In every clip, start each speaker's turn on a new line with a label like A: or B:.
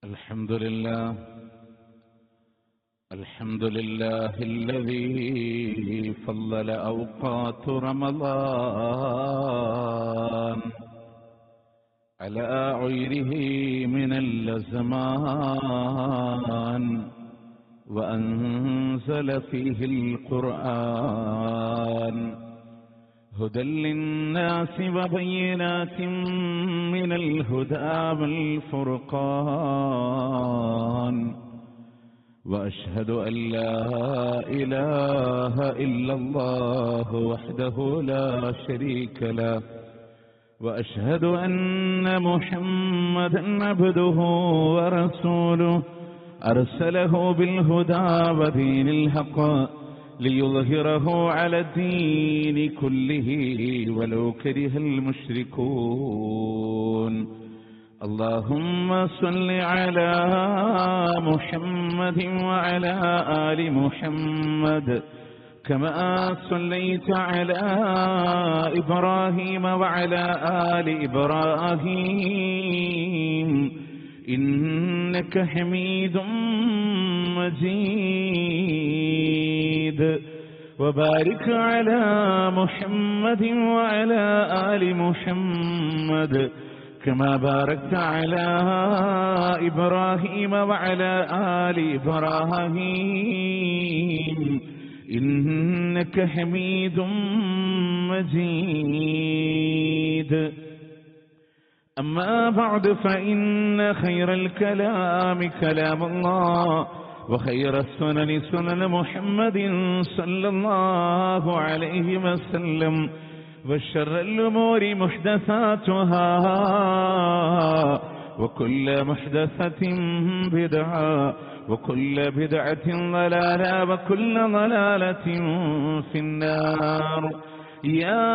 A: الحمد لله الذي فضل أوقات رمضان على غيره من الأزمان وأنزل فيه القرآن هدى للناس وبينات من الهدى والفرقان وأشهد أن لا إله إلا الله وحده لا شريك له وأشهد أن محمدا عبده ورسوله أرسله بالهدى ودين الحق ليظهره على الدين كله ولو كره المشركون اللهم صل على محمد وعلى آل محمد كما صليت على إبراهيم وعلى آل إبراهيم إنك حميد مجيد وبارك على محمد وعلى آل محمد كما باركت على إبراهيم وعلى آل إبراهيم إنك حميد مجيد أما بعد فإن خير الكلام كلام الله وخير السنن سنن محمد صلى الله عليه وسلم وشر الأمور محدثاتها وكل محدثة بدعة وكل بدعة ضلالة وكل ضلالة في النار يا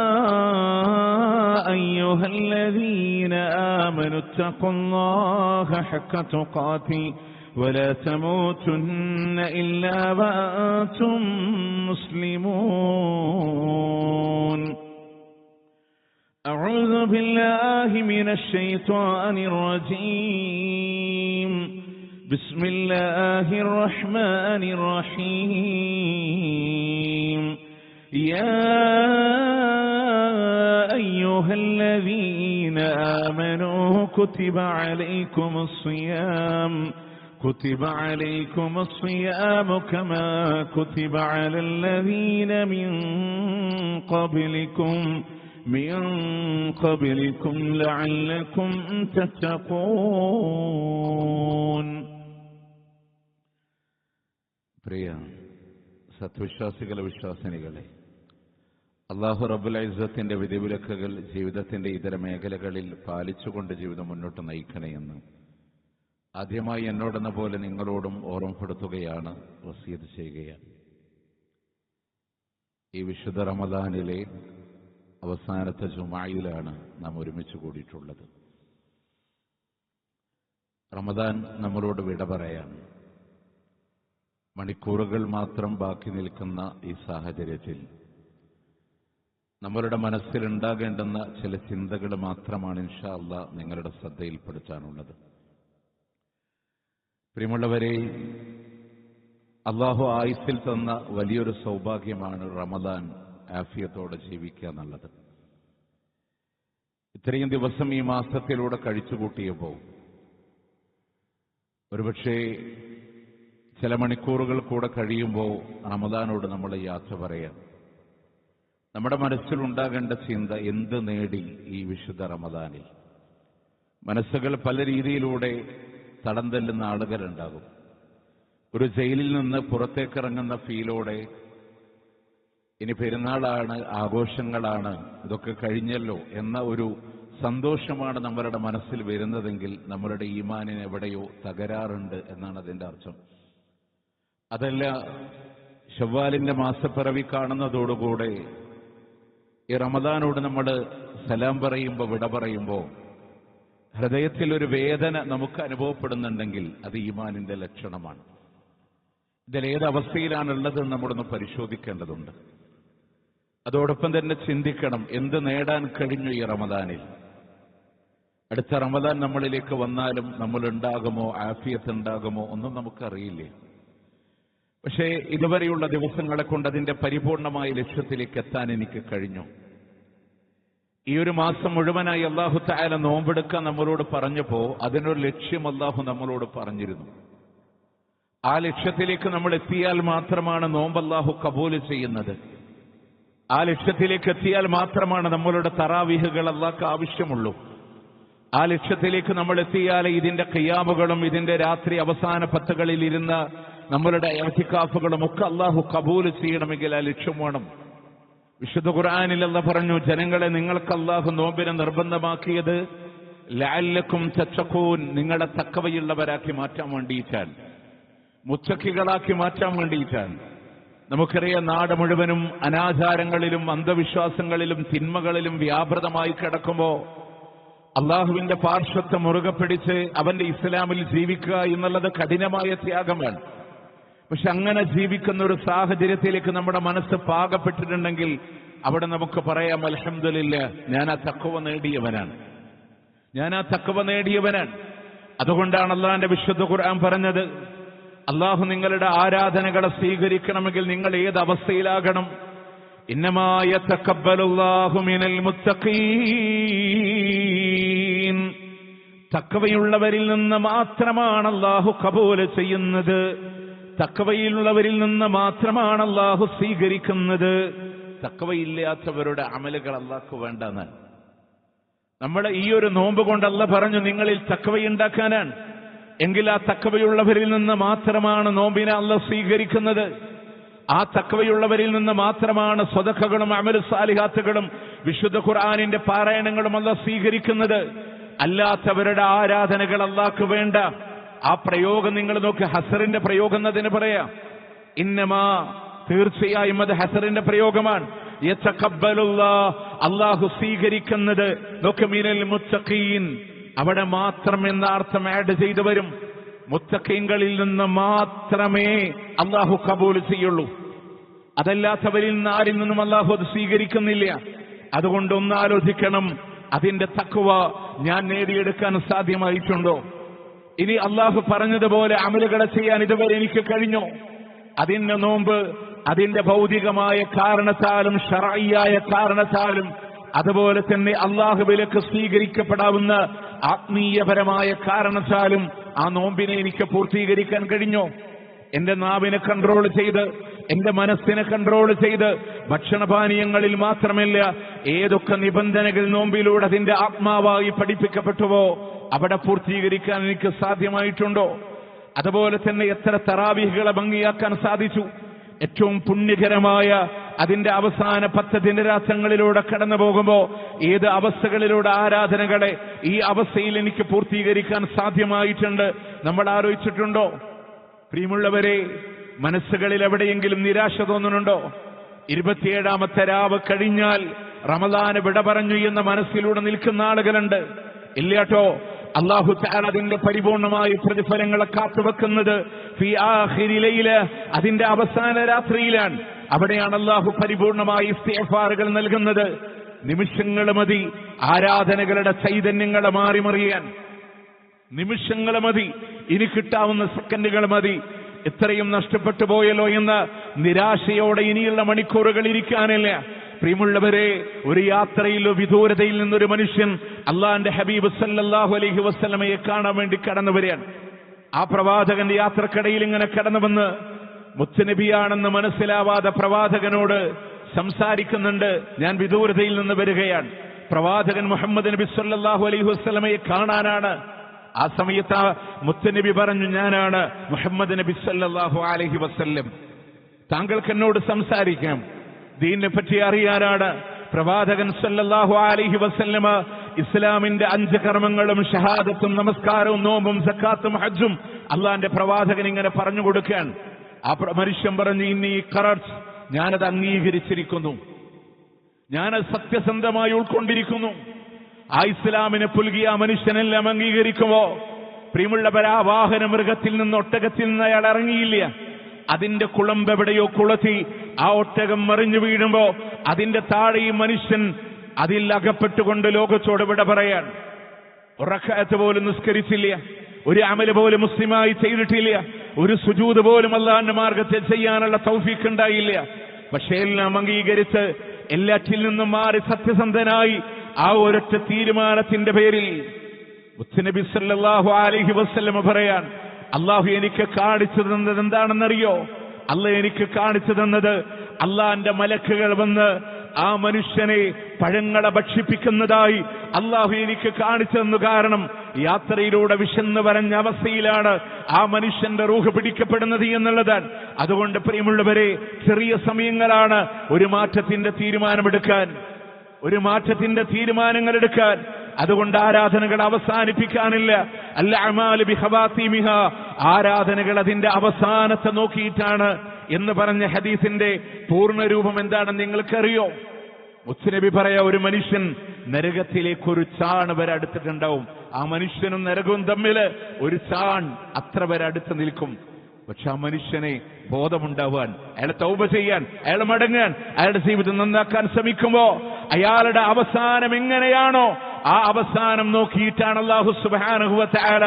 A: أيها الذين آمنوا اتقوا الله حق تقاته ولا تموتن إلا وأنتم مسلمون أعوذ بالله من الشيطان الرجيم بسم الله الرحمن الرحيم يا أيها الذين آمنوا كتب عليكم الصيام كما كتب على الذين من قبلكم لعلكم تتقون. പ്രിയ സത്വിശ്വാസികളെ വിശ്വാസിനികളെ, അല്ലാഹു റബ്ബുൽ ഇസ്സത്തിന്റെ വിധിവിലക്കുകൾ ജീവിതത്തിന്റെ ഇതര മേഖലകളിൽ പാലിച്ചുകൊണ്ട് ജീവിതം മുന്നോട്ട് നയിക്കണമെന്ന് ആദ്യമായി എന്നോടെന്ന പോലെ നിങ്ങളോടും ഓർമ്മപ്പെടുത്തുകയാണ്, വസിയത്ത് ചെയ്യുകയാണ്. ഈ വിശുദ്ധ റമദാനിലെ അവസാനത്തെ ജുമായിലാണ് നാം ഒരുമിച്ച് കൂടിയിട്ടുള്ളത്. റമദാൻ നമ്മളോട് വിട പറയാൻ മണിക്കൂറുകൾ മാത്രം ബാക്കി നിൽക്കുന്ന ഈ സാഹചര്യത്തിൽ നമ്മളുടെ മനസ്സിലുണ്ടാകേണ്ടുന്ന ചില ചിന്തകൾ മാത്രമാണ് ഇൻഷാ അല്ലാഹ് നിങ്ങളുടെ ശ്രദ്ധയിൽപ്പെടുത്താനുള്ളത്. പ്രിയമുള്ളവരെ, അല്ലാഹു ആയുസ്സിൽ തന്ന വലിയൊരു സൗഭാഗ്യമാണ് റമദാൻ ആഫിയത്തോടെ ജീവിക്കുക എന്നുള്ളത്. ഇത്രയും ദിവസം ഈ മാസത്തിലൂടെ കഴിച്ചുകൂട്ടിയപ്പോൾ ഒരുപക്ഷെ ചില മണിക്കൂറുകൾ കൂടെ കഴിയുമ്പോൾ റമദാനോട് നമ്മൾ യാത്ര പറയാം. നമ്മുടെ മനസ്സിലുണ്ടാകേണ്ട ചിന്ത, എന്ത് നേടി ഈ വിശുദ്ധ റമദാനിൽ? മനസ്സുകൾ പല രീതിയിലൂടെ തടം തല്ലുന്ന ആളുകളുണ്ടാകും. ഒരു ജയിലിൽ നിന്ന് പുറത്തേക്കിറങ്ങുന്ന ഫീലോടെ ഇനി പെരുന്നാളാണ്, ആഘോഷങ്ങളാണ്, ഇതൊക്കെ കഴിഞ്ഞല്ലോ എന്ന ഒരു സന്തോഷമാണ് നമ്മളുടെ മനസ്സിൽ വരുന്നതെങ്കിൽ നമ്മളുടെ ഈമാനിന് എവിടെയോ തകരാറുണ്ട് എന്നാണ് അതിൻ്റെ അർത്ഥം. അതല്ല, ശവ്വാലിന്റെ മാസപ്പിറവി കാണുന്നതോടുകൂടെ ഈ റമദാനോട് നമ്മൾ സലാം പറയുമ്പോൾ, വിട പറയുമ്പോൾ ഹൃദയത്തിൽ ഒരു വേദന നമുക്ക് അനുഭവപ്പെടുന്നുണ്ടെങ്കിൽ അത് ഈമാനിന്റെ ലക്ഷണമാണ്. ഇതിലേതവസ്ഥയിലാണുള്ളതെന്ന് നമ്മളൊന്ന് പരിശോധിക്കേണ്ടതുണ്ട്. അതോടൊപ്പം തന്നെ ചിന്തിക്കണം, എന്ത് നേടാൻ കഴിഞ്ഞു ഈ റമദാനിൽ? അടുത്ത റമദാൻ നമ്മളിലേക്ക് വന്നാലും നമ്മളുണ്ടാകുമോ, ആഫിയത്ത് ഉണ്ടാകുമോ ഒന്നും നമുക്കറിയില്ലേ. പക്ഷേ ഇതുവരെയുള്ള ദിവസങ്ങളെ കൊണ്ട് അതിന്റെ പരിപൂർണമായ ലക്ഷ്യത്തിലേക്ക് എത്താൻ എനിക്ക് കഴിഞ്ഞു. ഈ ഒരു മാസം മുഴുവനായി അല്ലാഹു തആല നോമ്പെടുക്കാൻ നമ്മളോട് പറഞ്ഞപ്പോ അതിനൊരു ലക്ഷ്യം അല്ലാഹു നമ്മളോട് പറഞ്ഞിരുന്നു. ആ ലക്ഷ്യത്തിലേക്ക് നമ്മൾ എത്തിയാൽ മാത്രമാണ് നോമ്പ് അല്ലാഹു കബൂൽ ചെയ്യുന്നത്. ആ ലക്ഷ്യത്തിലേക്ക് എത്തിയാൽ മാത്രമാണ് നമ്മളുടെ തറാവീഹുകൾ അല്ലാഹുക്ക് ആവശ്യമുള്ളൂ. ആ ലക്ഷ്യത്തിലേക്ക് നമ്മൾ എത്തിയാൽ ഇതിന്റെ ഖിയാമുകളും ഇതിന്റെ രാത്രി അവസാന പത്തുകളിൽ ഇരുന്ന നമ്മളുടെ ഇഅ്തികാഫുകളും ഒക്കെ അല്ലാഹു കബൂൽ ചെയ്യണമെങ്കിൽ ആ ലക്ഷ്യം വേണം. വിശുദ്ധ ഖുർആനിൽ അല്ലാഹു പറഞ്ഞു, ജനങ്ങളെ, നിങ്ങൾക്ക് അല്ലാഹു നോമ്പിനെ നിർബന്ധമാക്കിയത് ലഅല്ലക്കും തത്തഖൂൻ, നിങ്ങളെ തഖ്വയുള്ളവരാക്കി മാറ്റാൻ വേണ്ടിയിട്ടാണ്, മുത്തഖികളാക്കി മാറ്റാൻ വേണ്ടിയിട്ടാണ്. നമുക്കറിയാം, നാട് മുഴുവനും അനാചാരങ്ങളിലും അന്ധവിശ്വാസങ്ങളിലും തിന്മകളിലും വ്യാപൃതമായി കിടക്കുമ്പോ അള്ളാഹുവിന്റെ പാർശ്വത്വം മുറുകെ പിടിച്ച് അവന്റെ ഇസ്ലാമിൽ ജീവിക്കുക എന്നുള്ളത് കഠിനമായ ത്യാഗമാണ്. പക്ഷെ അങ്ങനെ ജീവിക്കുന്ന ഒരു സാഹചര്യത്തിലേക്ക് നമ്മുടെ മനസ്സ് പാകപ്പെട്ടിട്ടുണ്ടെങ്കിൽ അവിടെ നമുക്ക് പറയാം, അൽഹംദുലില്ലാഹ്, ഞാൻ ആ തഖ്വ നേടിയവനാണ്, ഞാൻ ആ തഖ്വ നേടിയവനാണ്. അതുകൊണ്ടാണ് അള്ളാഹുവിന്റെ വിശുദ്ധ ഖുർആൻ പറഞ്ഞത്, അള്ളാഹു നിങ്ങളുടെ ആരാധനകളെ സ്വീകരിക്കണമെങ്കിൽ നിങ്ങൾ ഏത് അവസ്ഥയിലാകണം? ഇന്നമാ യതഖബ്ബലുല്ലാഹു മിനൽ മുത്തഖീൻ, തഖ്വയുള്ളവരിൽ നിന്ന് മാത്രമാണ് അള്ളാഹു കബൂൽ ചെയ്യുന്നത്, തഖ്വയുള്ളവരിൽ നിന്ന് മാത്രമാണ് അള്ളാഹു സ്വീകരിക്കുന്നത്. തഖ്വയില്ലാത്തവരുടെ അമലുകൾ അള്ളാഹ്ക്ക് വേണ്ടെന്നാണ്. നമ്മുടെ ഈ ഒരു നോമ്പ് കൊണ്ട് അല്ലാഹു പറഞ്ഞു നിങ്ങളിൽ തഖ്വയുണ്ടാക്കാനാണ്. എങ്കിൽ ആ തഖ്വയുള്ളവരിൽ നിന്ന് മാത്രമാണ് നോമ്പിനെ അല്ലാഹു സ്വീകരിക്കുന്നത്. ആ തഖ്വയുള്ളവരിൽ നിന്ന് മാത്രമാണ് സ്വദഖകളും അമലു സാലിഹാത്തുകളും വിശുദ്ധ ഖുർആനിന്റെ പാരായണങ്ങളും അല്ലാഹു സ്വീകരിക്കുന്നത്. അല്ലാത്തവരുടെ ആരാധനകൾ അല്ലാഹ്ക്ക് വേണ്ട. ആ പ്രയോഗം നിങ്ങൾ നോക്ക്, ഹസറിന്റെ പ്രയോഗം എന്നതിന് പറയാം. ഇന്നമാ, തീർച്ചയായും അത് ഹസറിന്റെ പ്രയോഗമാണ്. യതഖബ്ബലുല്ലാഹ്, അല്ലാഹു സ്വീകരിക്കുന്നത് നോക്ക്, മിനൽ മുത്തഖീൻ, അവിടെ മാത്രം എന്ന അർത്ഥം ആഡ് ചെയ്തു വരും. മുത്തഖീങ്ങളിൽ നിന്ന് മാത്രമേ അല്ലാഹു കബൂൽ ചെയ്യുള്ളൂ. അതല്ലാത്തവരിൽ നിന്ന് ആരിൽ നിന്നും അല്ലാഹു അത് സ്വീകരിക്കുന്നില്ല. അതുകൊണ്ട് ഒന്നാലോചിക്കണം, അതിന്റെ തഖ്വ ഞാൻ നേടിയെടുക്കാൻ സാധ്യമായിട്ടുണ്ടോ? ഇനി അല്ലാഹു പറഞ്ഞതുപോലെ അമലുകളെ ചെയ്യാൻ ഇതുവരെ എനിക്ക് കഴിഞ്ഞോ? അതിന്റെ നോമ്പ് അതിന്റെ ഭൗതികമായ കാരണത്താലും ശർഈയായ കാരണത്താലും അതുപോലെ തന്നെ അല്ലാഹുവിലേക്ക് സ്വീകരിക്കപ്പെടാവുന്ന ആത്മീയപരമായ കാരണത്താലും ആ നോമ്പിനെ എനിക്ക് പൂർത്തീകരിക്കാൻ കഴിഞ്ഞോ? എന്റെ നാവിനെ കൺട്രോൾ ചെയ്ത്, എന്റെ മനസ്സിനെ കൺട്രോൾ ചെയ്ത്, ഭക്ഷണപാനീയങ്ങളിൽ മാത്രമല്ല ഏതൊക്കെ നിബന്ധനകൾ നോമ്പിലൂടെ അതിന്റെ ആത്മാവായി പഠിപ്പിക്കപ്പെട്ടുവോ അവിടെ പൂർത്തീകരിക്കാൻ എനിക്ക് സാധ്യമായിട്ടുണ്ടോ? അതുപോലെ തന്നെ എത്ര തറാവീഹുകളെ ഭംഗിയാക്കാൻ സാധിച്ചു? ഏറ്റവും പുണ്യകരമായ അതിന്റെ അവസാന 10 ദിനരാത്രങ്ങളിലൂടെ കടന്നു പോകുമ്പോ ഏത് അവസ്ഥകളിലൂടെ ആരാധനകളെ ഈ അവസ്ഥയിൽ എനിക്ക് പൂർത്തീകരിക്കാൻ സാധ്യമായിട്ടുണ്ട് നമ്മൾ ആലോചിച്ചിട്ടുണ്ടോ? പ്രിയമുള്ളവരെ, മനസ്സുകളിൽ എവിടെയെങ്കിലും നിരാശ തോന്നുന്നുണ്ടോ? 27ാമത്തെ രാവ് കഴിഞ്ഞാൽ റമദാന് വിട പറഞ്ഞു എന്ന മനസ്സിലൂടെ നിൽക്കുന്ന ആളുകളുണ്ട്. ഇല്ലാട്ടോ, അല്ലാഹു തആല അതിന്റെ പരിപൂർണമായ പ്രതിഫലങ്ങളെ കാത്തുവെക്കുന്നത് ഫീ ആഖിരി ലൈല, അതിന്റെ അവസാന രാത്രിയിലാണ്. അവിടെയാണ് അല്ലാഹു പരിപൂർണമായ ഇസ്തിഗ്ഫാറുകൾ നൽകുന്നത്. നിമിഷങ്ങൾ മതി ആരാധനകളുടെ ചൈതന്യങ്ങളെ മാറിമറിയാൻ. നിമിഷങ്ങൾ മതി, ഇനി കിട്ടാവുന്ന സെക്കൻഡുകൾ മതി. ഇത്രയും നഷ്ടപ്പെട്ടു പോയല്ലോ എന്ന നിരാശയോടെ ഇനിയുള്ള മണിക്കൂറുകൾ ഇരിക്കാനില്ല. പ്രിയമുള്ളവരെ, ഒരു യാത്രയിൽ വിദൂരതയിൽ നിന്നൊരു മനുഷ്യൻ അള്ളാന്റെ ഹബീബ് സല്ലല്ലാഹു അലൈഹി വസല്ലമയെ കാണാൻ വേണ്ടി കടന്നു വരികയാണ്. ആ പ്രവാചകന്റെ യാത്രക്കിടയിൽ ഇങ്ങനെ കടന്നു വന്ന് മുത്തുനബിയാണെന്ന് മനസ്സിലാവാതെ പ്രവാചകനോട് സംസാരിക്കുന്നുണ്ട്. ഞാൻ വിദൂരതയിൽ നിന്ന് വരികയാണ്, പ്രവാചകൻ മുഹമ്മദ് നബി സല്ലല്ലാഹു അലൈഹി വസല്ലമയെ കാണാനാണ്. ആ സമയത്ത് മുത്തുനബി പറഞ്ഞു, ഞാനാണ് മുഹമ്മദ് നബി സല്ലല്ലാഹു അലൈഹി വസല്ലം, താങ്കൾക്ക് എന്നോട് സംസാരിക്കാം, ദീനിനെ പറ്റി അറിയാനാണ്. പ്രവാചകൻ സല്ലല്ലാഹു അലൈഹി വസല്ലമ ഇസ്ലാമിന്റെ 5 കർമ്മങ്ങളും ഷഹാദത്തും നമസ്കാരവും നോമ്പും സക്കാത്തും ഹജ്ജും അള്ളാന്റെ പ്രവാചകൻ ഇങ്ങനെ പറഞ്ഞു കൊടുക്കാൻ. ആ മനുഷ്യൻ പറഞ്ഞു, ഇന്നീ ഖറഅത്ത്, ഞാനത് അംഗീകരിച്ചിരിക്കുന്നു, ഞാനത് സത്യസന്ധമായി ഉൾക്കൊണ്ടിരിക്കുന്നു. ആ ഇസ്ലാമിനെ പുൽകിയ ആ മനുഷ്യനെല്ലാം അംഗീകരിക്കുമോ? പ്രിയമുള്ളവർ, ആ വാഹന മൃഗത്തിൽ നിന്ന്, ഒട്ടകത്തിൽ നിന്ന് അയാൾ ഇറങ്ങിയില്ല. അതിന്റെ കുളമ്പെവിടെയോ കുളത്തി ആ ഒട്ടകം മറിഞ്ഞു വീഴുമ്പോ അതിന്റെ താഴെ ഈ മനുഷ്യൻ അതിൽ അകപ്പെട്ടുകൊണ്ട് ലോകത്തോട് വിട പറയാൻ. ഒരു റക്അത്ത് പോലും നിസ്കരിച്ചില്ല, ഒരു അമല് പോലും മുസ്ലിമായി ചെയ്തിട്ടില്ല, ഒരു സുജൂദ് പോലും അല്ലാഹുവിന്റെ മാർഗത്തിൽ ചെയ്യാനുള്ള തൗഫീഖ് ഉണ്ടായില്ല. പക്ഷേ എല്ലാം അംഗീകരിച്ച് എല്ലാറ്റിൽ നിന്നും മാറി സത്യസന്ധനായി ആ ഒരൊറ്റ തീരുമാനത്തിന്റെ പേരിൽ മുത്തുനബി സല്ലല്ലാഹു അലൈഹി വസല്ലം പറയാൻ, അള്ളാഹു എനിക്ക് കാണിച്ചു തന്നത് എന്താണെന്നറിയോ? അള്ളാഹ് എനിക്ക് കാണിച്ചു തന്നത് അള്ളാഹിന്റെ മലക്കുകൾ വന്ന് ആ മനുഷ്യനെ പഴങ്ങളെ ഭക്ഷിപ്പിക്കുന്നതായി അള്ളാഹു എനിക്ക് കാണിച്ചു തന്നു. കാരണം യാത്രയിലൂടെ വിശന്ന് വരഞ്ഞ അവസ്ഥയിലാണ് ആ മനുഷ്യന്റെ റൂഹ് പിടിക്കപ്പെടുന്നത് എന്നുള്ളതാണ്. അതുകൊണ്ട് പ്രിയമുള്ളവരെ, ചെറിയ സമയങ്ങളാണ് ഒരു മാറ്റത്തിന്റെ തീരുമാനങ്ങൾ എടുക്കാൻ. അതുകൊണ്ട് ആരാധനകൾ അവസാനിപ്പിക്കാനില്ല. അൽ അഅ്മാലു ബിഖവാതീമിഹാ, ആരാധനകൾ അതിന്റെ അവസാനത്തെ നോക്കിയിട്ടാണ് എന്ന് പറഞ്ഞ ഹദീസിന്റെ പൂർണ്ണരൂപം എന്താണെന്ന് നിങ്ങൾക്കറിയോ? മുത്തുനബി പറയാ, ഒരു മനുഷ്യൻ നരകത്തിലേക്ക് ഒരു ചാൺ വരെ അടുത്തിട്ടുണ്ടാവും. ആ മനുഷ്യനും നരകവും തമ്മിൽ ഒരു ചാൺ അത്ര വരെ അടുത്ത് നിൽക്കും. പക്ഷെ ആ മനുഷ്യനെ ബോധമുണ്ടാവാൻ, അയാളെ തൗബ ചെയ്യാൻ, അയാൾ മടങ്ങാൻ, അയാളുടെ ജീവിതം നന്നാക്കാൻ ശ്രമിക്കുമ്പോ അയാളുടെ അവസാനം എങ്ങനെയാണോ ആ അവസാനം നോക്കിയിട്ടാണ് അല്ലാഹു സുബ്ഹാനഹു വ തആല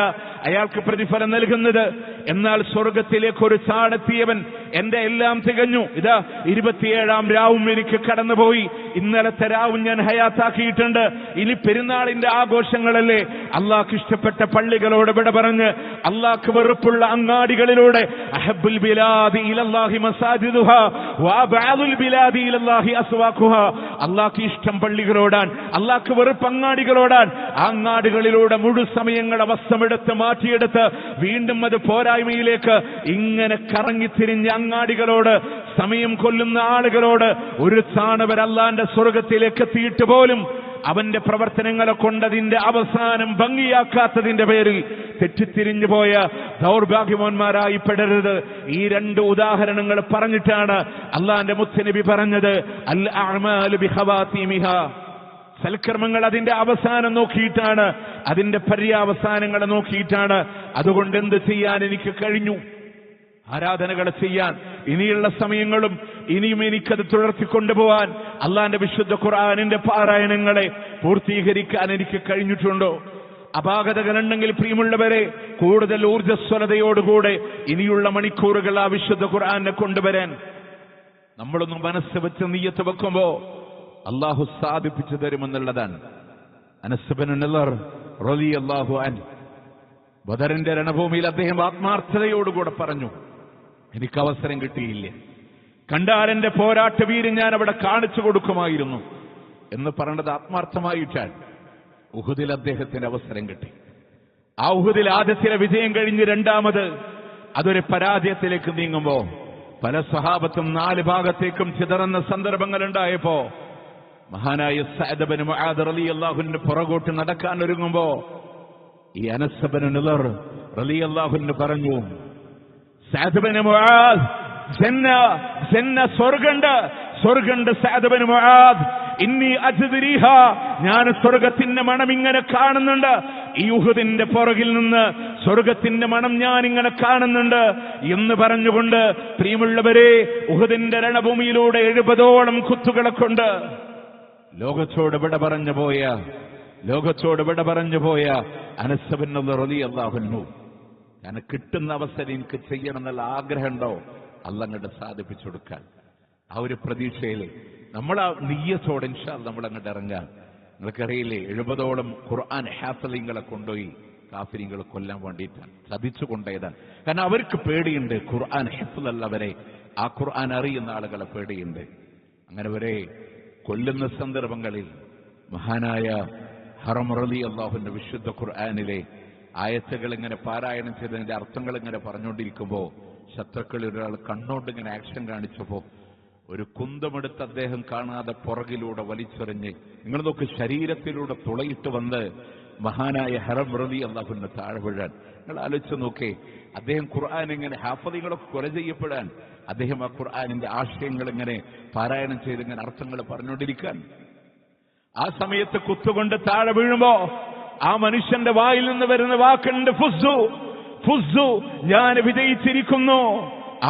A: അയാൾക്ക് പ്രതിഫലം നൽകുന്നത്. എന്നാൽ സ്വർഗത്തിലേക്ക് ഒരു ചാടെത്തിയവൻ, എന്റെ എല്ലാം തികഞ്ഞു, ഇതാ 27-ാം രാവും എനിക്ക് കടന്നുപോയി, ഇന്നലത്തെ രാവും ഞാൻ ഹയാത്താക്കിയിട്ടുണ്ട്, ഇനി പെരുന്നാളിന്റെ ആഘോഷങ്ങളല്ലേ, അള്ളാഹ്ക്ക് ഇഷ്ടപ്പെട്ട പള്ളികളോട് വിട പറഞ്ഞ് അള്ളാഹ്ക്ക് വെറുപ്പുള്ള അങ്ങാടികളിലൂടെ അഹബ്ബുൽ ബിലാദി ഇലല്ലാഹി മസാജിദുഹാ വഅബഅദുൽ ബിലാദി ഇലല്ലാഹി അസ്വാഖുഹാ, അള്ളാഹ്ക്ക് ഇഷ്ടം പള്ളികളോടാൻ, അള്ളാഹ്ക്ക് വെറുപ്പ് അങ്ങാടികളോടാൻ. ആ അങ്ങാടികളിലൂടെ മുഴുസമയങ്ങളെ വസ്ത്രമെടുത്ത് മാറ്റിയെടുത്ത് വീണ്ടും അത് പോരായ്മയിലേക്ക് ഇങ്ങനെ കറങ്ങിത്തിരിഞ്ഞ അങ്ങാടികളോട്, സമയം കൊല്ലുന്ന ആളുകളോട് ഒരു ചാണവർ അല്ലാന്റെ സ്വർഗത്തിലേക്ക് എത്തിയിട്ട് പോലും അവന്റെ പ്രവർത്തനങ്ങളെ കൊണ്ടതിന്റെ അവസാനം ഭംഗിയാക്കാത്തതിന്റെ പേരിൽ തെറ്റിത്തിരിഞ്ഞു പോയ ദൗർഭാഗ്യവാന്മാരായി പെടരുത്. ഈ രണ്ട് ഉദാഹരണങ്ങൾ പറഞ്ഞിട്ടാണ് അല്ലാഹുവിന്റെ മുത്തുനബി പറഞ്ഞത്, അൽ അഅ്മാലു ബിഖവാതീമിഹാ, സൽക്കർമ്മങ്ങൾ അതിന്റെ അവസാനം നോക്കിയിട്ടാണ്, അതിന്റെ പര്യാവസാനങ്ങളെ നോക്കിയിട്ടാണ്. അതുകൊണ്ട് എന്ത് ചെയ്യാൻ എനിക്ക് കഴിഞ്ഞു? ആരാധനകൾ ചെയ്യാൻ ഇനിയുള്ള സമയങ്ങളും ഇനിയും എനിക്കത് തുടർത്തിക്കൊണ്ടുപോകാൻ, അള്ളാന്റെ വിശുദ്ധ ഖുർആനിന്റെ പാരായണങ്ങളെ പൂർത്തീകരിക്കാൻ എനിക്ക് കഴിഞ്ഞിട്ടുണ്ടോ? അപാകതകളുണ്ടെങ്കിൽ പ്രിയമുള്ളവരെ, കൂടുതൽ ഊർജ്ജസ്വലതയോടുകൂടെ ഇനിയുള്ള മണിക്കൂറുകൾ ആ വിശുദ്ധ ഖുർആനെ കൊണ്ടുവരാൻ നമ്മളൊന്ന് മനസ്സ് വെച്ച് നിയ്യത്ത് വെക്കുമ്പോ അള്ളാഹു സാധിപ്പിച്ചു തരുമെന്നുള്ളതാണ്. അനസ് ബിൻ നളർ റളിയല്ലാഹു അൻഹു ബദറിന്റെ രണഭൂമിയിൽ അദ്ദേഹം ആത്മാർത്ഥതയോടുകൂടെ പറഞ്ഞു, എനിക്ക് അവസരം കിട്ടിയില്ല, കണ്ടാൽ എന്റെ പോരാട്ട വീര്യം ഞാൻ അവിടെ കാണിച്ചു കൊടുക്കുമായിരുന്നു എന്ന് പറഞ്ഞത് ആത്മാർത്ഥമായിട്ടാണ്. ഉഹുദിൽ അദ്ദേഹത്തിന് അവസരം കിട്ടി. ആ ഉഹുദിൽ ആദ്യത്തിലെ വിജയം കഴിഞ്ഞ് രണ്ടാമത് അതൊരു പരാജയത്തിലേക്ക് നീങ്ങുമ്പോ പല സഹാബത്തും 4 ഭാഗത്തേക്കും ചിതറുന്ന സന്ദർഭങ്ങൾ ഉണ്ടായപ്പോ മഹാനായ സഅദ് ബിൻ മുആദ് റളിയല്ലാഹു അൻഹു പുറകോട്ട് നടക്കാൻ ഒരുങ്ങുമ്പോ ഈ അനസ് ബിൻ നളർ റളിയല്ലാഹു അൻഹു പറഞ്ഞു, സഅദ് ബിൻ മുആദ്, ജന്ന സ്വർഗണ്ട് സഅദ് ബിൻ മുആദ്, ഇന്നി അജ്ദരിഹ, ഞാൻ സ്വർഗത്തിന്റെ മണം ഇങ്ങനെ കാണുന്നുണ്ട്, ഈ ഉഹുദിന്റെ പുറകിൽ നിന്ന് സ്വർഗത്തിന്റെ മണം ഞാൻ ഇങ്ങനെ കാണുന്നുണ്ട് എന്ന് പറഞ്ഞുകൊണ്ട് പ്രിയമുള്ളവരെ, ഉഹുദിന്റെ രണഭൂമിയിലൂടെ 70ഓളം കുത്തുകളെ കൊണ്ട് ലോകത്തോട് വിട പറഞ്ഞു പോയ അനസ് ബിൻ നളർ റളിയല്ലാഹു അൻഹു, ഞാൻ കിട്ടുന്ന അവസരം എനിക്ക് ചെയ്യണം എന്നുള്ള ആഗ്രഹമുണ്ടോ? അല്ലാഹ് അങ്ങോട്ട് സാധിപ്പിച്ചു കൊടുക്കാൻ. ആ ഒരു പ്രതീക്ഷയിൽ നമ്മൾ ആ നിയ്യത്തോടെ ഇൻഷാ അല്ലാഹ് നമ്മൾ അങ്ങോട്ട് ഇറങ്ങാൻ. നിങ്ങൾക്കറിയില്ലേ, 70ഓളം ഖുർആൻ ഹാഫിളുകളെ കൊണ്ടുപോയി കാഫിരികൾ കൊല്ലാൻ വേണ്ടിയിട്ടാണ്, ചതിച്ചു കൊണ്ടേതാണ്. കാരണം അവർക്ക് പേടിയുണ്ട്, ഖുർആൻ ഹിഫ്ളല്ലവരെ, ആ ഖുർആൻ അറിയുന്ന ആളുകളെ പേടിയുണ്ട്. അങ്ങനെ വരെ കൊല്ലുന്ന സന്ദർഭങ്ങളിൽ മഹാനായ ഹറം റളിയല്ലാഹുവിന്റെ വിശുദ്ധ ഖുർആനിലെ ആയത്തുകൾ ഇങ്ങനെ പാരായണം ചെയ്തതിന്റെ അർത്ഥങ്ങൾ ഇങ്ങനെ പറഞ്ഞുകൊണ്ടിരിക്കുമ്പോ ശത്രുക്കളിൽ ഒരാൾ കണ്ണോണ്ട് ഇങ്ങനെ ആക്ഷൻ കാണിച്ചപ്പോ ഒരു കുന്തമെടുത്ത് അദ്ദേഹം കാണാതെ പുറകിലൂടെ വലിച്ചെറിഞ്ഞ്, നിങ്ങൾ നോക്ക്, ശരീരത്തിലൂടെ തുളയിട്ട് വന്ന് മഹാനായ ഹറം റളിയല്ലാഹുവിന്റെ താഴെ വീഴാൻ. നിങ്ങൾ ആലോചിച്ച് നോക്കേ, അദ്ദേഹം ഖുർആൻ ഇങ്ങനെ ഹാഫിളുകളൊക്കെ കൊല ചെയ്യപ്പെടാൻ, അദ്ദേഹം ആ ഖുർആനിന്റെ ആശയങ്ങൾ ഇങ്ങനെ പാരായണം ചെയ്ത് ഇങ്ങനെ അർത്ഥങ്ങൾ പറഞ്ഞുകൊണ്ടിരിക്കാൻ. ആ സമയത്ത് കുത്തുകൊണ്ട് താഴെ വീഴുമ്പോ ആ മനുഷ്യന്റെ വായിൽ നിന്ന് വരുന്ന വാക്കുണ്ട്, ഫുസ്സു, ഞാൻ വിജയിച്ചിരിക്കുന്നു.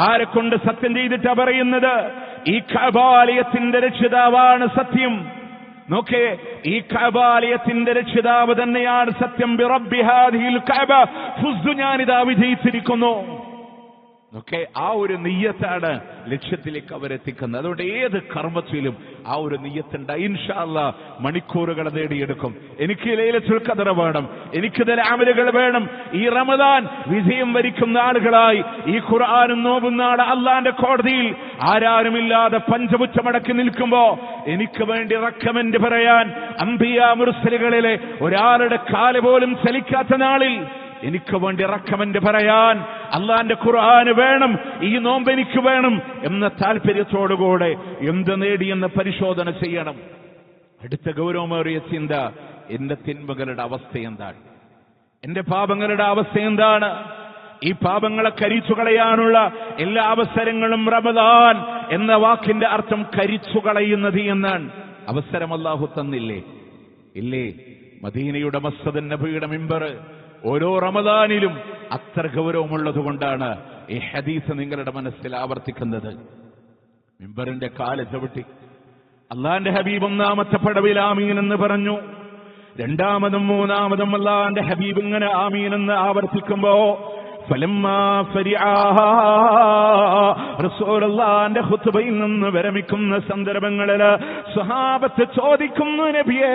A: ആരെ കൊണ്ട് സത്യം ചെയ്തിട്ടാ പറയുന്നത്? ഈ കഅബാലയത്തിന്റെ രക്ഷിതാവാണ് സത്യം. നോക്കേ, ഈ കഅബാലയത്തിന്റെ രക്ഷിതാവ് തന്നെയാണ് സത്യം. ബിറബ്ബി ഹാദിഹിൽ കഅബ ഫുസ്തു, ഞാനിതാ വിജയിച്ചിരിക്കുന്നു. ഒക്കെ ആ ഒരു നിയ്യത്താണ് ലക്ഷ്യത്തിലേക്ക് അവരെത്തിക്കുന്നത്. അതുകൊണ്ട് ഏത് കർമ്മത്തിലും ആ ഒരു നിയ്യത്തുണ്ടായി ഇൻഷാ അല്ലാഹ് മണിക്കൂറുകൾ നേടിയെടുക്കും. എനിക്ക് ലൈലത്തുൽ ഖദർ വേണം, എനിക്ക് ചില അമലുകൾ വേണം. ഈ റമദാൻ വിജയം വരിക്കുന്ന ആളുകളായി ഈ ഖുർആനും നോമ്പുന്ന ആൾ അള്ളാന്റെ കോടതിയിൽ ആരാരുമില്ലാതെ പഞ്ചപുച്ഛമടക്കി നിൽക്കുമ്പോ എനിക്ക് വേണ്ടി റെക്കമെന്റ് പറയാൻ അംബിയാ മുർസലുകളിലെ ഒരാളുടെ കാല് പോലും ചലിക്കാത്ത നാളിൽ എനിക്ക് വേണ്ടി റെക്കമെന്റ് പറയാൻ അള്ളാന്റെ ഖുർആൻ വേണം, ഈ നോമ്പ് എനിക്ക് വേണം എന്ന താല്പര്യത്തോടുകൂടെ എന്ത് നേടിയെന്ന് പരിശോധന ചെയ്യണം. അടുത്ത ഗൗരവമേറിയ ചിന്ത, എന്റെ തിന്മകളുടെ അവസ്ഥ എന്താണ്, എന്റെ പാപങ്ങളുടെ അവസ്ഥ എന്താണ്? ഈ പാപങ്ങളെ കരിച്ചു കളയാനുള്ള എല്ലാ അവസരങ്ങളും റമദാൻ എന്ന വാക്കിന്റെ അർത്ഥം കരിച്ചു കളയുന്നത് എന്നാണ്. അവസരം അല്ലാഹു തന്നില്ലേ? ഇല്ലേ? മദീനയുടെ മസ്ജിദുൻ നബിയുടെ മിമ്പർ ഓരോ റമദാനിലും അത്ര ഗൗരവമുള്ളത് കൊണ്ടാണ് ഈ ഹദീസ് നിങ്ങളുടെ മനസ്സിൽ ആവർത്തിക്കുന്നത്. മിമ്പറിന്റെ കാല് ചവിട്ടി അള്ളാന്റെ ഹബീബ് ഒന്നാമത്തെ പടവിൽ ആമീൻ എന്ന് പറഞ്ഞു. രണ്ടാമതും മൂന്നാമതും അള്ളാന്റെ ഹബീബ് ഇങ്ങനെ ആമീൻ എന്ന് ആവർത്തിക്കുമ്പോ റസൂലുള്ളാഹിന്റെ ഖുത്ബയിൽ നിന്ന് വിരമിക്കുന്ന സന്ദർഭങ്ങളിൽ സ്വഹാബത്ത് ചോദിക്കുന്നു, നബിയേ,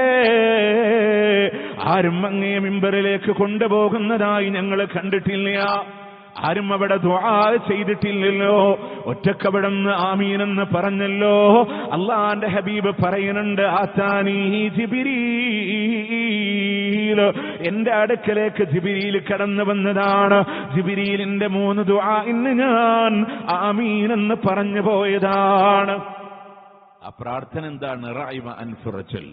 A: ആരും അങ്ങേ മിമ്പറിലേക്ക് കൊണ്ടുപോകുന്നതായി ഞങ്ങൾ കണ്ടിട്ടില്ല, ആരും അവിടെ ദുആ ചെയ്തിട്ടില്ലല്ലോ, ഒറ്റക്കവിടുന്ന് ആമീൻ എന്ന് പറഞ്ഞല്ലോ. അള്ളാന്റെ ഹബീബ് പറയുന്നുണ്ട്, ആതാനി ജിബ്രീൽ, എന്റെ അടുക്കലേക്ക് ജിബ്രീൽ കടന്നു വന്നതാണ്. ജിബ്രീലിന്റെ 3 ദുആ ഇന്ന് ഞാൻ ആമീൻ എന്ന് പറഞ്ഞു പോയതാണ്. ആ പ്രാർത്ഥന എന്താണ്? റഅയ്മ അൻഫുറജൽ,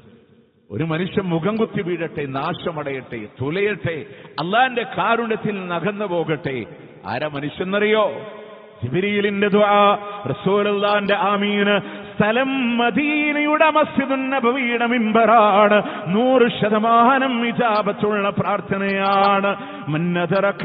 A: ഒരു മനുഷ്യൻ മുഖം കുത്തി വീഴട്ടെ, നാശമടയട്ടെ, തുലയട്ടെ, അള്ളാന്റെ കാരുണ്യത്തിൽ നകന്നു പോകട്ടെ. ആരാ മനുഷ്യന്നറിയോ? ജിബ്രീലിന്റെ ദുആ, റസൂലുള്ളാഹിന്റെ ആമീൻ. സ്ഥലം മദീനയുടെ മസ്ജിദുൻ നബവിയുടെ മിമ്പറാണ്. 100% ഇജാബത്തുള്ള പ്രാർത്ഥനയാണ്. മന്നദറക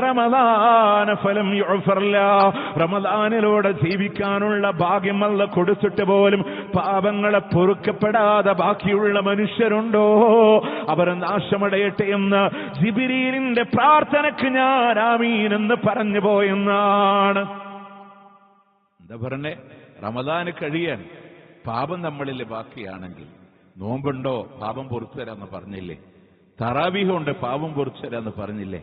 A: റമളാൻ ഫലം യുഗ്ഫർ ലഹു, റമളാനിലൂടെ ജീവിക്കാനുള്ള ഭാഗ്യം അല്ലാഹു കൊടുത്തിട്ട് പോലും പാപങ്ങളെ പൊറുക്കപ്പെടാതെ ബാക്കിയുള്ള മനുഷ്യരുണ്ടോ? അവർ നാശമടയട്ടെ എന്ന് ജിബ്രീലിന്റെ പ്രാർത്ഥനയ്ക്ക് ഞാൻ ആമീൻ എന്ന് പറഞ്ഞു പോയെന്നാണ്. എന്താ പറഞ്ഞേ? റമദാന് കഴിയാൻ പാപം നമ്മളിൽ ബാക്കിയാണെങ്കിൽ, നോമ്പുണ്ടോ പാപം പൊറുത്തു തരാന്ന് പറഞ്ഞില്ലേ, തറാവീഹ് കൊണ്ട് പാപം പൊറുത്തു തരാന്ന് പറഞ്ഞില്ലേ,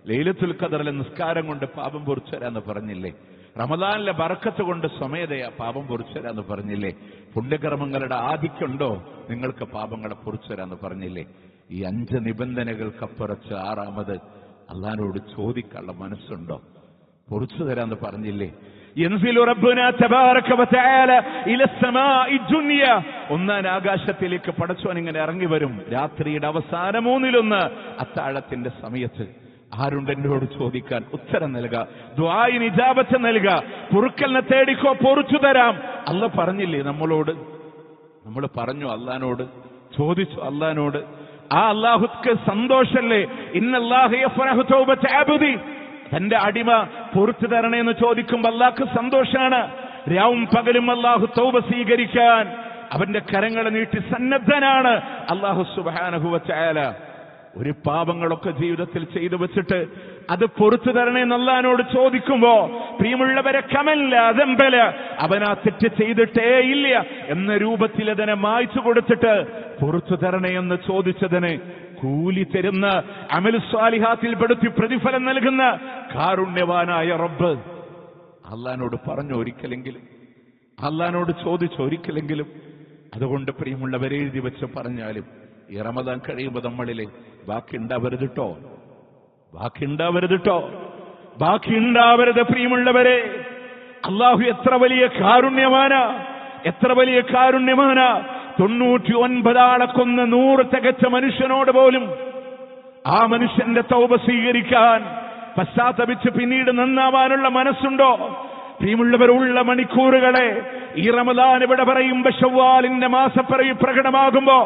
A: ലൈലത്തുൽ ഖദറിലെ നിസ്കാരം കൊണ്ട് പാപം പൊറുത്തു തരാന്ന് പറഞ്ഞില്ലേ, റമദാനിലെ ബറക്കത്ത് കൊണ്ട് സ്വമേധയാ പാപം പൊറുത്തു തരാന്ന് പറഞ്ഞില്ലേ, പുണ്യകർമ്മങ്ങളുടെ ആധിക്യമുണ്ടോ നിങ്ങൾക്ക് പാപങ്ങളെ പൊറുത്തു തരാന്ന് പറഞ്ഞില്ലേ. ഈ 5 നിബന്ധനകൾക്കപ്പുറച്ച് 6ാമത് അള്ളാഹുവോട് ചോദിക്കാനുള്ള മനസ്സുണ്ടോ? പൊറുത്തു തരാന്ന് പറഞ്ഞില്ലേ. യൻസിലു റബ്ബുനാ തബാറക വതആല ഇലാ സമാഇ ദുനിയ, ഒന്നാം ആകാശത്തിലേക്ക് പടച്ചോൻ ഇങ്ങനെ ഇറങ്ങി വരും രാത്രിയുടെ അവസാന 1/3 അത്താഴത്തിന്റെ സമയത്ത്. ആരുണ്ട് എന്നോട് ചോദിക്കാൻ? ഉത്തരം നൽകുക, ദുആഇന് ഇജാബത്ത് നൽകുക, പൊറുക്കലിനെ തേടിക്കോ, പൊറുച്ചു തരാം. അല്ലാഹു പറഞ്ഞില്ലേ നമ്മളോട്? നമ്മൾ പറഞ്ഞു അല്ലാഹുവോട്, ചോദിച്ചു അല്ലാഹുവോട്. ആ അല്ലാഹുക്ക് സന്തോഷല്ലേ? ഇന്നല്ലാഹ യഫറഹു തൗബത അബ്ദി, തന്റെ അടിമ പൊറുത്തു തരണേ എന്ന് ചോദിക്കുമ്പോൾ അല്ലാഹുക്ക് സന്തോഷാണ്. രാവും പകലും അല്ലാഹു തൗബ സ്വീകരിക്കാൻ അവന്റെ കരങ്ങളെ നീട്ടി സന്നദ്ധനാണ് അല്ലാഹു സുബ്ഹാനഹു വ തആല. ഒരു പാപങ്ങളൊക്കെ ജീവിതത്തിൽ ചെയ്തു വെച്ചിട്ട് അത് പൊറുത്തു തരണേ എന്ന് അല്ലാഹുവോട് ചോദിക്കുമ്പോ, പ്രിയമുള്ളവരെ, കമല്ല ദംബല, അവനാ തെറ്റ് ചെയ്തിട്ടേ ഇല്ല എന്ന രൂപത്തിൽ അതിനെ മായ്ച്ചു കൊടുത്തിട്ട് പൊറുത്തു തരണേ എന്ന് ചോദിച്ചതിന് കൂലി തരുന്ന, അമൽ സ്വാലിഹാത്തിൽ പെടുത്തി പ്രതിഫലം നൽകുന്ന കാരുണ്യവാനായ റബ്ബ് അല്ലാഹുവോട് പറഞ്ഞു ഒരിക്കലെങ്കിലും, അല്ലാഹുവോട് ചോദിച്ചു ഒരിക്കലെങ്കിലും. അതുകൊണ്ട് പ്രിയമുള്ളവരെ, എഴുതി വെച്ച് പറഞ്ഞാലും ഈ റമദാൻ കഴിയുമ്പോൾ നമ്മളിലെ ബാക്കിയുണ്ടാവരുതിട്ടോ, ബാക്കിയുണ്ടാവരുതിട്ടോ, ബാക്കിയുണ്ടാവരുത്. പ്രിയമുള്ളവരെ, അല്ലാഹു എത്ര വലിയ കാരുണ്യമാനാ, എത്ര വലിയ കാരുണ്യമാനാ. 99 ആളെ കൊന്ന് 100 തികച്ച മനുഷ്യനോട് പോലും ആ മനുഷ്യന്റെ തൗബ സ്വീകരിക്കാൻ, പശ്ചാത്തപിച്ച് പിന്നീട് നന്നാവാനുള്ള മനസ്സുണ്ടോ? പ്രിയമുള്ളവരുള്ള മണിക്കൂറുകളെ ഈ റമദാൻ ഇവിടെ പറയുമ്പോ ശവ്വാലിന്റെ മാസപ്പിറവി പ്രകടമാകുമ്പോ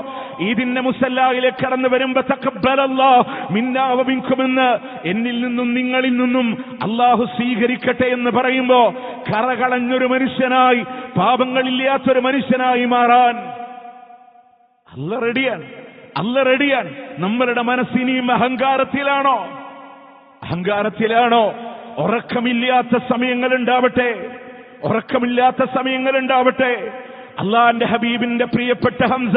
A: ഈദിന്റെ മുസല്ലായിലേക്ക് കടന്നു വരുമ്പോ തഖബ്ബലല്ലാഹു മിന്നാ വ മിൻകുമെന്ന് എന്നിൽ നിന്നും നിങ്ങളിൽ നിന്നും അള്ളാഹു സ്വീകരിക്കട്ടെ എന്ന് പറയുമ്പോ കറകളഞ്ഞൊരു മനുഷ്യനായി, പാപങ്ങളില്ലാത്തൊരു മനുഷ്യനായി മാറാൻ അല്ല റെഡിയാണ്. അല്ല റെഡിയാണ്. നമ്മളുടെ മനസ്സിനിയും അഹങ്കാരത്തിലാണോ? ഉറക്കമില്ലാത്ത സമയങ്ങളുണ്ടാവട്ടെ, അള്ളാന്റെ ഹബീബിന്റെ പ്രിയപ്പെട്ട ഹംസ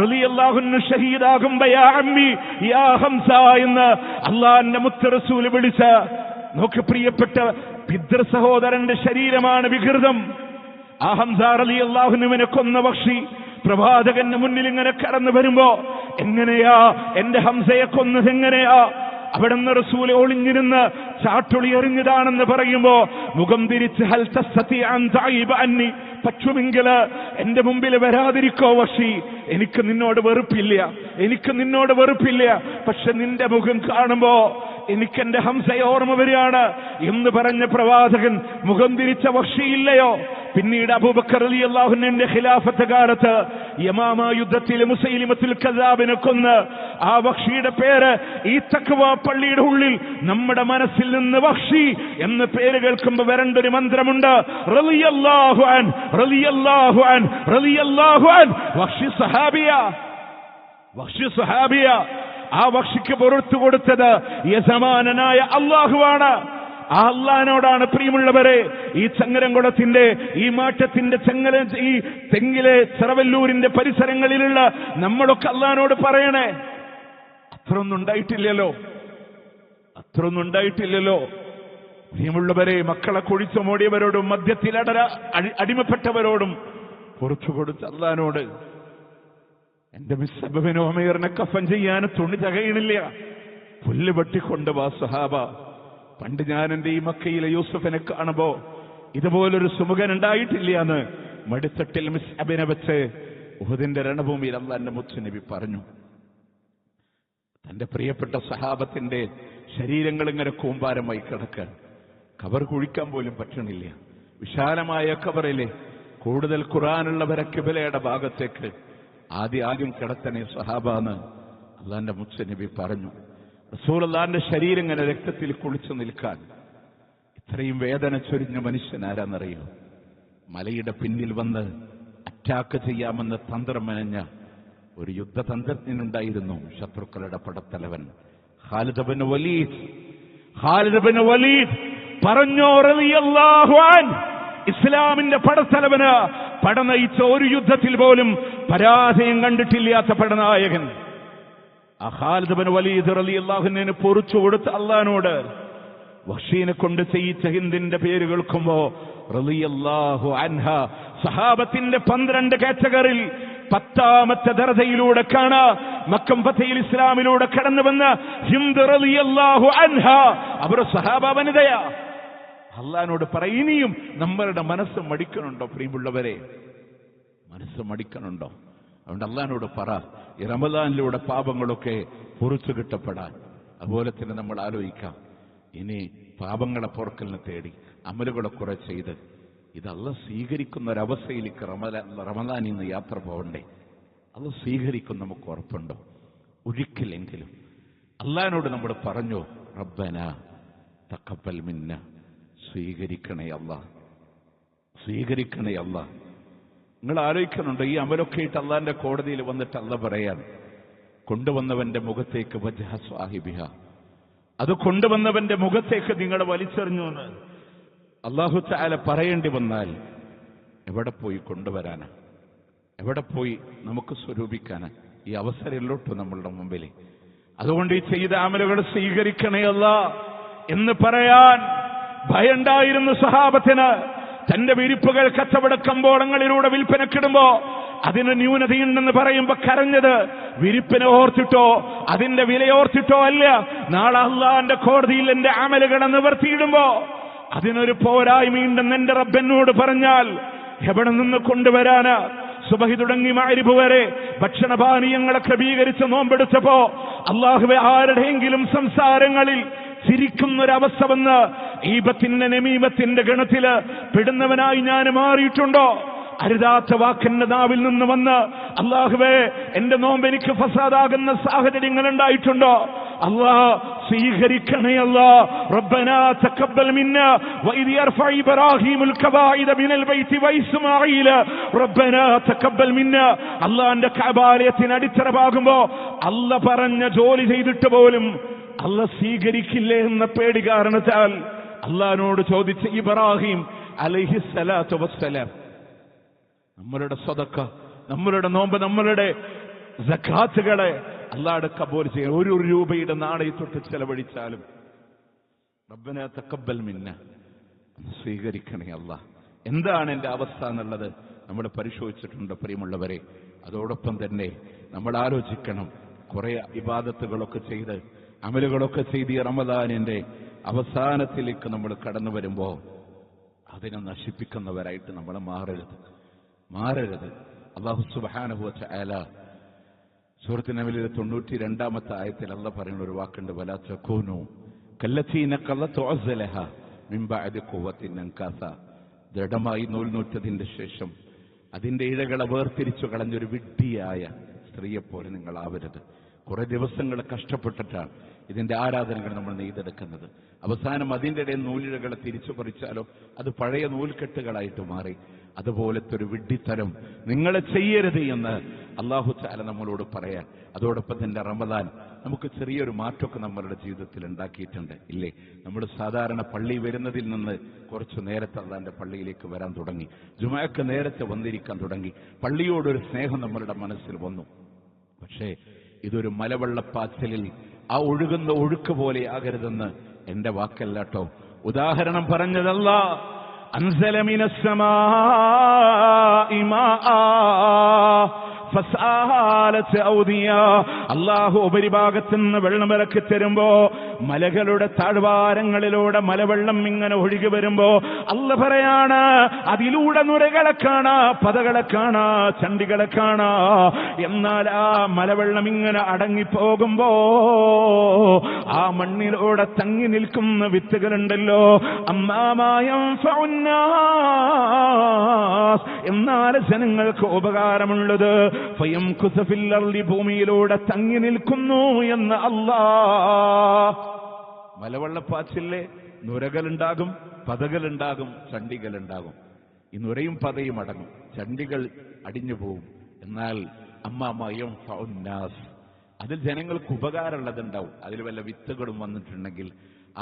A: റളിയല്ലാഹു അൻഹു ഷഹീദാകുമ്പോ യാ അമ്മി യാ ഹംസ എന്ന് അള്ളാന്റെ മുത്ത് റസൂൽ വിളിച്ച നോക്ക്, പ്രിയപ്പെട്ട പിതൃ സഹോദരന്റെ ശരീരമാണ് വികൃതം. ആ ഹംസ റളിയല്ലാഹു അൻഹുവിനെ കൊന്ന വഹ്ഷി പ്രവാചകന്റെ മുന്നിൽ ഇങ്ങനെ കടന്നു വരുമ്പോ, എങ്ങനെയാ എന്റെ ഹംസയെ കൊന്നത്, എങ്ങനെയാ? അവിടുന്ന് റസൂല് ഒളിഞ്ഞിരുന്ന് ചാട്ടുളി എറിഞ്ഞതാണെന്ന് പറയുമ്പോ മുഖം തിരിച്ച് ഹൽ തസ്തതി അൻ തഈബ അന്നി, പക്ഷുമെങ്കിൽ എന്റെ മുമ്പിൽ വരാതിരിക്കോ വഹ്ഷി, എനിക്ക് നിന്നോട് വെറുപ്പില്ല, പക്ഷെ നിന്റെ മുഖം കാണുമ്പോ എനിക്ക് എന്റെ ഹംസയെ ഓർമ്മ വരികയാണ് എന്ന് പറഞ്ഞ പ്രവാചകൻ മുഖം തിരിച്ച വഹ്ഷിയില്ലയോ? പിന്നീട് അബൂബക്കർ റളിയല്ലാഹു അൻഹുവിന്റെ ഖിലാഫത്ത് കാലത്ത് യമാമ യുദ്ധത്തിൽ മുസൈലിമത്തുൽ കസാബിനെ കൊന്ന് ആ വഹ്ഷിയുടെ പേര് ഈ തഖ്വ പള്ളിയുടെ ഉള്ളിൽ നമ്മുടെ മനസ്സിൽ നിന്ന് വഹ്ഷി എന്ന പേര് കേൾക്കുമ്പോൾ വരണ്ടൊരു മന്ത്രമുണ്ട്, റളിയല്ലാഹു അൻ റളിയല്ലാഹു അൻ റളിയല്ലാഹു അൻ. വഹ്ഷി സഹാബിയ. ആ വഹ്ഷിക്ക് പുറത്തു കൊടുത്തത് യജമാനനായ അല്ലാഹുവാണ്. ആ അല്ലാഹുവിനോടാണ് പ്രിയമുള്ളവരെ ഈ ചങ്ങരംകുളത്തിന്റെ, ഈ മാറ്റത്തിന്റെ ഈ തെങ്ങിലെ ചെറവല്ലൂരിന്റെ പരിസരങ്ങളിലുള്ള നമ്മളൊക്കെ അല്ലാഹുവിനോട് പറയണേ. അത്രയൊന്നും ഉണ്ടായിട്ടില്ലല്ലോ. പ്രിയമുള്ളവരെ, മക്കളെ കുഴിച്ചുമോടിയവരോടും മദ്യത്തിൽ അടിമപ്പെട്ടവരോടും പുറത്തു കൊടുത്ത അല്ലാഹുവിനോട്, എന്റെ മിസ്സബിന് ഉമൈറിനെ കഫൻ ചെയ്യാൻ തുണി തികയണില്ല, പുല്ല് വെട്ടിക്കൊണ്ട് വാ സഹാബ. പണ്ട് ഞാൻ എന്റെ ഈ മക്കയിലെ യൂസുഫിനെ കാണുമ്പോ ഇതുപോലൊരു സുമുഖൻ ഉണ്ടായിട്ടില്ല എന്ന് മടിത്തട്ടിൽ മിസ്അബിനെ വെച്ച് ഉഹദിന്റെ രണഭൂമിയിൽ അല്ലാഹുവിന്റെ മുത്തുനബി പറഞ്ഞു. തന്റെ പ്രിയപ്പെട്ട സഹാബത്തിന്റെ ശരീരങ്ങൾ ഇങ്ങനെ കൂമ്പാരമായി കിടക്കാൻ, ഖബർ കുഴിക്കാൻ പോലും പറ്റണില്ല. വിശാലമായ ഖബറിലെ കൂടുതൽ ഖുർആനുള്ളവരെ കിബിലയുടെ ഭാഗത്തേക്ക് ആദ്യം കിടത്തണേ സഹാബാന്ന് അല്ലാഹുവിന്റെ മുത്തുനബി പറഞ്ഞു. റസൂലുള്ളാഹിന്റെ ശരീരം ഇങ്ങനെ രക്തത്തിൽ കുളിച്ചു നിൽക്കാൻ ഇത്രയും വേദന ചൊരിഞ്ഞ മനുഷ്യൻ ആരാന്നറിയോ? മലയുടെ പിന്നിൽ വന്ന് അറ്റാക്ക് ചെയ്യാമെന്ന് തന്ത്രം മെനഞ്ഞ ഒരു യുദ്ധതന്ത്രജ്ഞനുണ്ടായിരുന്നു, ശത്രുക്കളുടെ പടത്തലവൻ ഖാലിദ് ബിൻ വലീദ് പറഞ്ഞോ റളിയല്ലാഹു അൻഹു, ഇസ്ലാമിന്റെ പടത്തലവന് പടനയിച്ച ഒരു യുദ്ധത്തിൽ പോലും പരാജയം കണ്ടിട്ടില്ലാത്ത പടനായകൻ ആ ഖാലിദ് ബിൻ വലീദ് റളിയല്ലാഹു അൻഹുവിനെ പൊറിച്ചു കൊടുത്ത അല്ലാഹുവിനോട് വഹ്ഷീനെ കൊണ്ട് ചെയ്യിച്ച ഹിന്ദിന്റെ പേര് കേൾക്കുമ്പോ റളിയല്ലാഹു അൻഹ സഹാബത്തിന്റെ 12 കാറ്റഗറിയിൽ 10ാമത്തെ ദർജയിലൂടെ കാണാ മക്കം ഫതയിൽ ഇസ്ലാമിലൂടെ കടന്നു വന്ന ഹിന്ദ് റളിയല്ലാഹു അൻഹ അവർ സഹാബ വനിതയാ. അല്ലാഹുവിനോട് പറയും, ഇനിയും നമ്മളുടെ മനസ്സ് മടിക്കണുണ്ടോ? പ്രിയമുള്ളവരെ, മനസ്സ് മടിക്കണുണ്ടോ? അതുകൊണ്ട് അല്ലാഹുവിനോട് പറ, ഈ റമദാനിലൂടെ പാപങ്ങളൊക്കെ പൊറുച്ചു കിട്ടപ്പെടാൻ. അതുപോലെ തന്നെ നമ്മൾ ആലോചിക്കാം, ഇനി പാപങ്ങളെ പൊറുക്കലിനെ തേടി അമലുകളെ കുറെ ചെയ്ത് ഇത് അല്ലാഹു സ്വീകരിക്കുന്ന ഒരവസ്ഥയിലേക്ക് റമദാനിൽ നിന്ന് യാത്ര പോകണ്ടേ? അല്ലാഹു സ്വീകരിക്കും നമുക്ക് ഉറപ്പുണ്ടോ? ഒരിക്കലെങ്കിലും അല്ലാഹുവിനോട് നമ്മൾ പറഞ്ഞു, റബ്ബന തഖബ്ബൽ മിന്ന, സ്വീകരിക്കണേ അല്ലാഹ്. നിങ്ങൾ ആലോചിക്കുന്നുണ്ടോ? ഈ അമലൊക്കെ ഇട്ട് അള്ളാന്റെ കോടതിയിൽ വന്നിട്ട് അല്ലാഹ് പറയാൻ, കൊണ്ടുവന്നവന്റെ മുഖത്തേക്ക് വജ്ഹ സ്വാഹിബിഹ, അത് കൊണ്ടുവന്നവന്റെ മുഖത്തേക്ക് നിങ്ങൾ വലിച്ചെറിഞ്ഞു എന്ന് അല്ലാഹു തആല പറയേണ്ടി വന്നാൽ എവിടെ പോയി കൊണ്ടുവരാനാ? എവിടെ പോയി നമുക്ക് സ്വരൂപിക്കാനാ? ഈ അവസരമില്ലോട്ടു നമ്മളുടെ മുമ്പിൽ. അതുകൊണ്ട് ഈ ചെയ്ത അമലുകൾ സ്വീകരിക്കണേ അല്ലാഹ് എന്ന് പറയാൻ ഭയണ്ടായിരുന്നു സഹാബത്തിന്. തന്റെ വിരിപ്പുകൾ കച്ചവട കമ്പോളങ്ങളിലൂടെ വിൽപ്പനക്കിടുമ്പോ അതിന് ന്യൂനതയുണ്ടെന്ന് പറയുമ്പോ കരഞ്ഞത് വിരിപ്പിനെ ഓർത്തിട്ടോ അതിന്റെ വിലയോർത്തിട്ടോ അല്ല. നാളെ അള്ളാന്റെ കോടതിയിൽ എന്റെ അമലുകളെ നിവർത്തിയിടുമ്പോ അതിനൊരു പോരായ്മയുണ്ടെന്ന് എന്റെ റബ്ബനോട് പറഞ്ഞാൽ എവിടെ നിന്ന് കൊണ്ടുവരാനാ? സുബഹി തുടങ്ങി മഗ്രിബ് വരെ ഭക്ഷണപാനീയങ്ങളെ ക്രമീകരിച്ച് നോമ്പെടുത്തപ്പോ അള്ളാഹുവേ, ആരുടെയെങ്കിലും സംസാരങ്ങളിൽ ചിരിക്കുന്നൊരവസ്ഥ വന്ന് ഈബത്തിന്റെ നമീമത്തിന്റെ ഗണത്തില് പെടുന്നവനായി ഞാൻ മാറിയിട്ടുണ്ടോ? അരുതാത്ത വാക്കെന്റെ നാവിൽ നിന്ന് വന്ന് അല്ലാഹുവേ എന്റെ നോമ്പ് എനിക്ക് ഫസാദാകുന്ന സാഹചര്യങ്ങൾ ഉണ്ടായിട്ടുണ്ടോ? അല്ലാഹ് സ്വീകരിക്കണേ അല്ലാഹ്. റബ്ബനാ തഖബ്ബൽ മിന്നാ വഇദ് യർഫഉ ഇബ്രാഹീമുൽ ഖവാഇദ മിനൽ ബൈതി വഇസ്മാഈല റബ്ബനാ തഖബ്ബൽ മിന്നാ. അല്ലാഹുവിന്റെ കഅബാലയത്തിന് അടിത്തറ പാകുമ്പോ അല്ലാഹ് പറഞ്ഞ ജോലി ചെയ്തിട്ട് പോലും അല്ലാഹ് സ്വീകരിക്കില്ലേ എന്ന പേടി കാരണത്താൽ അല്ലാഹുവിനോട് ചോദിച്ച ഇബ്രാഹിം അലൈഹിസ്സലാത്തു വസ്സലാം, നമ്മളുടെ സദഖ, നമ്മളുടെ നോമ്പ്, നമ്മളുടെ സകാത്തുകളെ അല്ലാഹുവോട് കബൂൽ ചെയ്യാൻ 1 രൂപയുടെ നാണയത്തൊട്ട് ചെലവഴിച്ചാലും റബ്ബനാ തഖബ്ബൽ മിന്നാ, സ്വീകരിക്കണേ അല്ലാഹ്. എന്താണ് എന്റെ അവസ്ഥ എന്നുള്ളത് നമ്മൾ പരിശോധിച്ചിട്ടുണ്ട് പ്രിയമുള്ളവരെ. അതോടൊപ്പം തന്നെ നമ്മൾ ആലോചിക്കണം, കുറെ ഇബാദത്തുകളൊക്കെ ചെയ്ത് അമലുകളൊക്കെ ചെയ്ത് ഈ റമദാനിന്റെ അവസാനത്തിലേക്ക് നമ്മൾ കടന്നു വരുമ്പോ അതിനെ നശിപ്പിക്കുന്നവരായിട്ട് നമ്മൾ മാറരുത്. അല്ലാഹു സുബ്ഹാനഹു വ തആല സൂറത്ത് നഹ്ലിലെ 92-ാമത്തെ ആയത്തിൽ അല്ലാഹ് പറയുന്ന ഒരു വാക്കുണ്ട്, വലാ തകൂനു കല്ലതീ നഖലത് ഉസ്ലഹ മിൻ ബഅദി ഖുവത്തിൻ അൻകാസ. ദൃഢമായി നൂൽ നൂറ്റതിന്റെ ശേഷം അതിന്റെ ഇഴകളെ വേർതിരിച്ചു കളഞ്ഞൊരു വിഡ്ഢിയായ സ്ത്രീയെപ്പോലെ നിങ്ങൾ ആവരുത്. കുറെ ദിവസങ്ങൾ കഷ്ടപ്പെട്ടിട്ടാണ് ഇതിന്റെ ആരാധനകൾ നമ്മൾ നെയ്തെടുക്കുന്നത്. അവസാനം അതിൻ്റെ ഇടയിൽ നൂലിഴകളെ തിരിച്ചു പറിച്ചാലോ അത് പഴയ നൂൽക്കെട്ടുകളായിട്ട് മാറി. അതുപോലത്തെ ഒരു വിഡ്ഢിത്തരം നിങ്ങൾ ചെയ്യരുത് എന്ന് അല്ലാഹു തആല നമ്മളോട് പറയാൻ. അതോടൊപ്പം തന്നെ റമദാൻ നമുക്ക് ചെറിയൊരു മാറ്റമൊക്കെ നമ്മളുടെ ജീവിതത്തിൽ ഉണ്ടാക്കിയിട്ടുണ്ട് ഇല്ലേ? നമ്മൾ സാധാരണ പള്ളി വരുന്നതിൽ നിന്ന് കുറച്ച് നേരത്തെ അല്ലാഹുവിന്റെ പള്ളിയിലേക്ക് വരാൻ തുടങ്ങി. ജുമുഅക്ക് നേരത്തെ വന്നിരിക്കാൻ തുടങ്ങി. പള്ളിയോടൊരു സ്നേഹം നമ്മളുടെ മനസ്സിൽ വന്നു. പക്ഷേ ഇതൊരു മലവെള്ളപ്പാച്ചിലിൽ ആ ഒഴുകുന്ന ഒഴുക്ക് പോലെ ആകരുതെന്ന് എന്റെ വാക്കല്ലാട്ടോ. ഉദാഹരണം പറഞ്ഞതല്ല, അൻസല മിനസ് സമാഇ മാഅ ഫസാലത് ഔദിയ. അല്ലാഹു ഉപരിഭാഗത്ത് നിന്ന് വെള്ളമിറക്കി തരുമ്പോ മലകളുടെ താഴ്വാരങ്ങളിലൂടെ മലവെള്ളം ഇങ്ങനെ ഒഴുകി വരുമ്പോ അല്ലാഹ് പറയാണ്, അതിലൂടെ നുരകളെ കാണാ, പതകളെ കാണാ, ചണ്ടികളെ കാണാ. എന്നാൽ ആ മലവെള്ളം ഇങ്ങനെ അടങ്ങിപ്പോകുമ്പോ ആ മണ്ണിലൂടെ തങ്ങി നിൽക്കുന്ന വിത്തുകളുണ്ടല്ലോ, അമ്മാമായം ഫഉന്നാസ്, എന്നാൽ ജനങ്ങൾക്ക് ഉപകാരമുള്ളത് ഫയംകുസു ഫിൽ അർളി, ഭൂമിയിലൂടെ തങ്ങി നിൽക്കുന്നു എന്ന് അല്ലാഹ്. മലവെള്ളപ്പാച്ചിലെ നുരകളുണ്ടാകും, പതകളുണ്ടാകും, ചണ്ടികളുണ്ടാകും. ഈ നുരയും പതയും അടങ്ങും, ചണ്ടികൾ അടിഞ്ഞു പോകും. എന്നാൽ അമ്മാമയം ഫഉന്നാസ്, അതിൽ ജനങ്ങൾക്ക് ഉപകാരമുള്ളതുണ്ടാവും. അതിൽ വല്ല വിത്തുകളും വന്നിട്ടുണ്ടെങ്കിൽ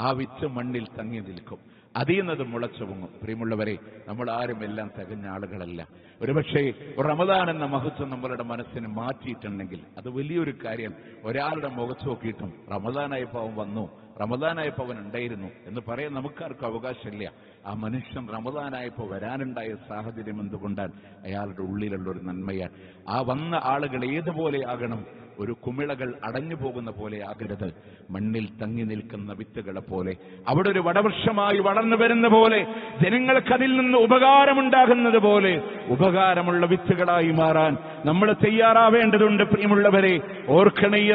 A: ആ വിത്ത് മണ്ണിൽ തങ്ങി നിൽക്കും, അതിൽ നിന്നത് മുളച്ചു പൊങ്ങും. പ്രിയമുള്ളവരെ, നമ്മൾ ആരും എല്ലാം തികഞ്ഞ ആളുകളല്ല. ഒരുപക്ഷെ റമദാൻ എന്ന മഹത്വം നമ്മളുടെ മനസ്സിനെ മാറ്റിയിട്ടുണ്ടെങ്കിൽ അത് വലിയൊരു കാര്യം. ഒരാളുടെ മുഖത്ത് നോക്കിയിട്ടും റമദാനായപ്പോ അവൻ വന്നു, റമദാനായപ്പോ അവൻ ഉണ്ടായിരുന്നു എന്ന് പറയാൻ നമുക്കാർക്കും അവകാശമില്ല. ആ മനുഷ്യൻ റമദാനായപ്പോ വരാനുണ്ടായ സാഹചര്യം എന്തുകൊണ്ടാണ്? അയാളുടെ ഉള്ളിലുള്ള ഒരു നന്മയാണ്. ആ വന്ന ആളുകൾ ഏതുപോലെ ആകണം? ഒരു കുമിളകൾ അടഞ്ഞു പോകുന്ന പോലെ ആകരുത്, മണ്ണിൽ തങ്ങി നിൽക്കുന്ന വിത്തുകളെ പോലെ, അവിടെ ഒരു വടവൃക്ഷമായി വളർന്നു വരുന്ന പോലെ, ജനങ്ങൾക്കതിൽ നിന്ന് ഉപകാരമുണ്ടാകുന്നത് പോലെ ഉപകാരമുള്ള വിത്തുകളായി മാറാൻ നമ്മൾ തയ്യാറാവേണ്ടതുണ്ട്. പ്രിയമുള്ളവരെ, ഓർക്കണേ, ഈ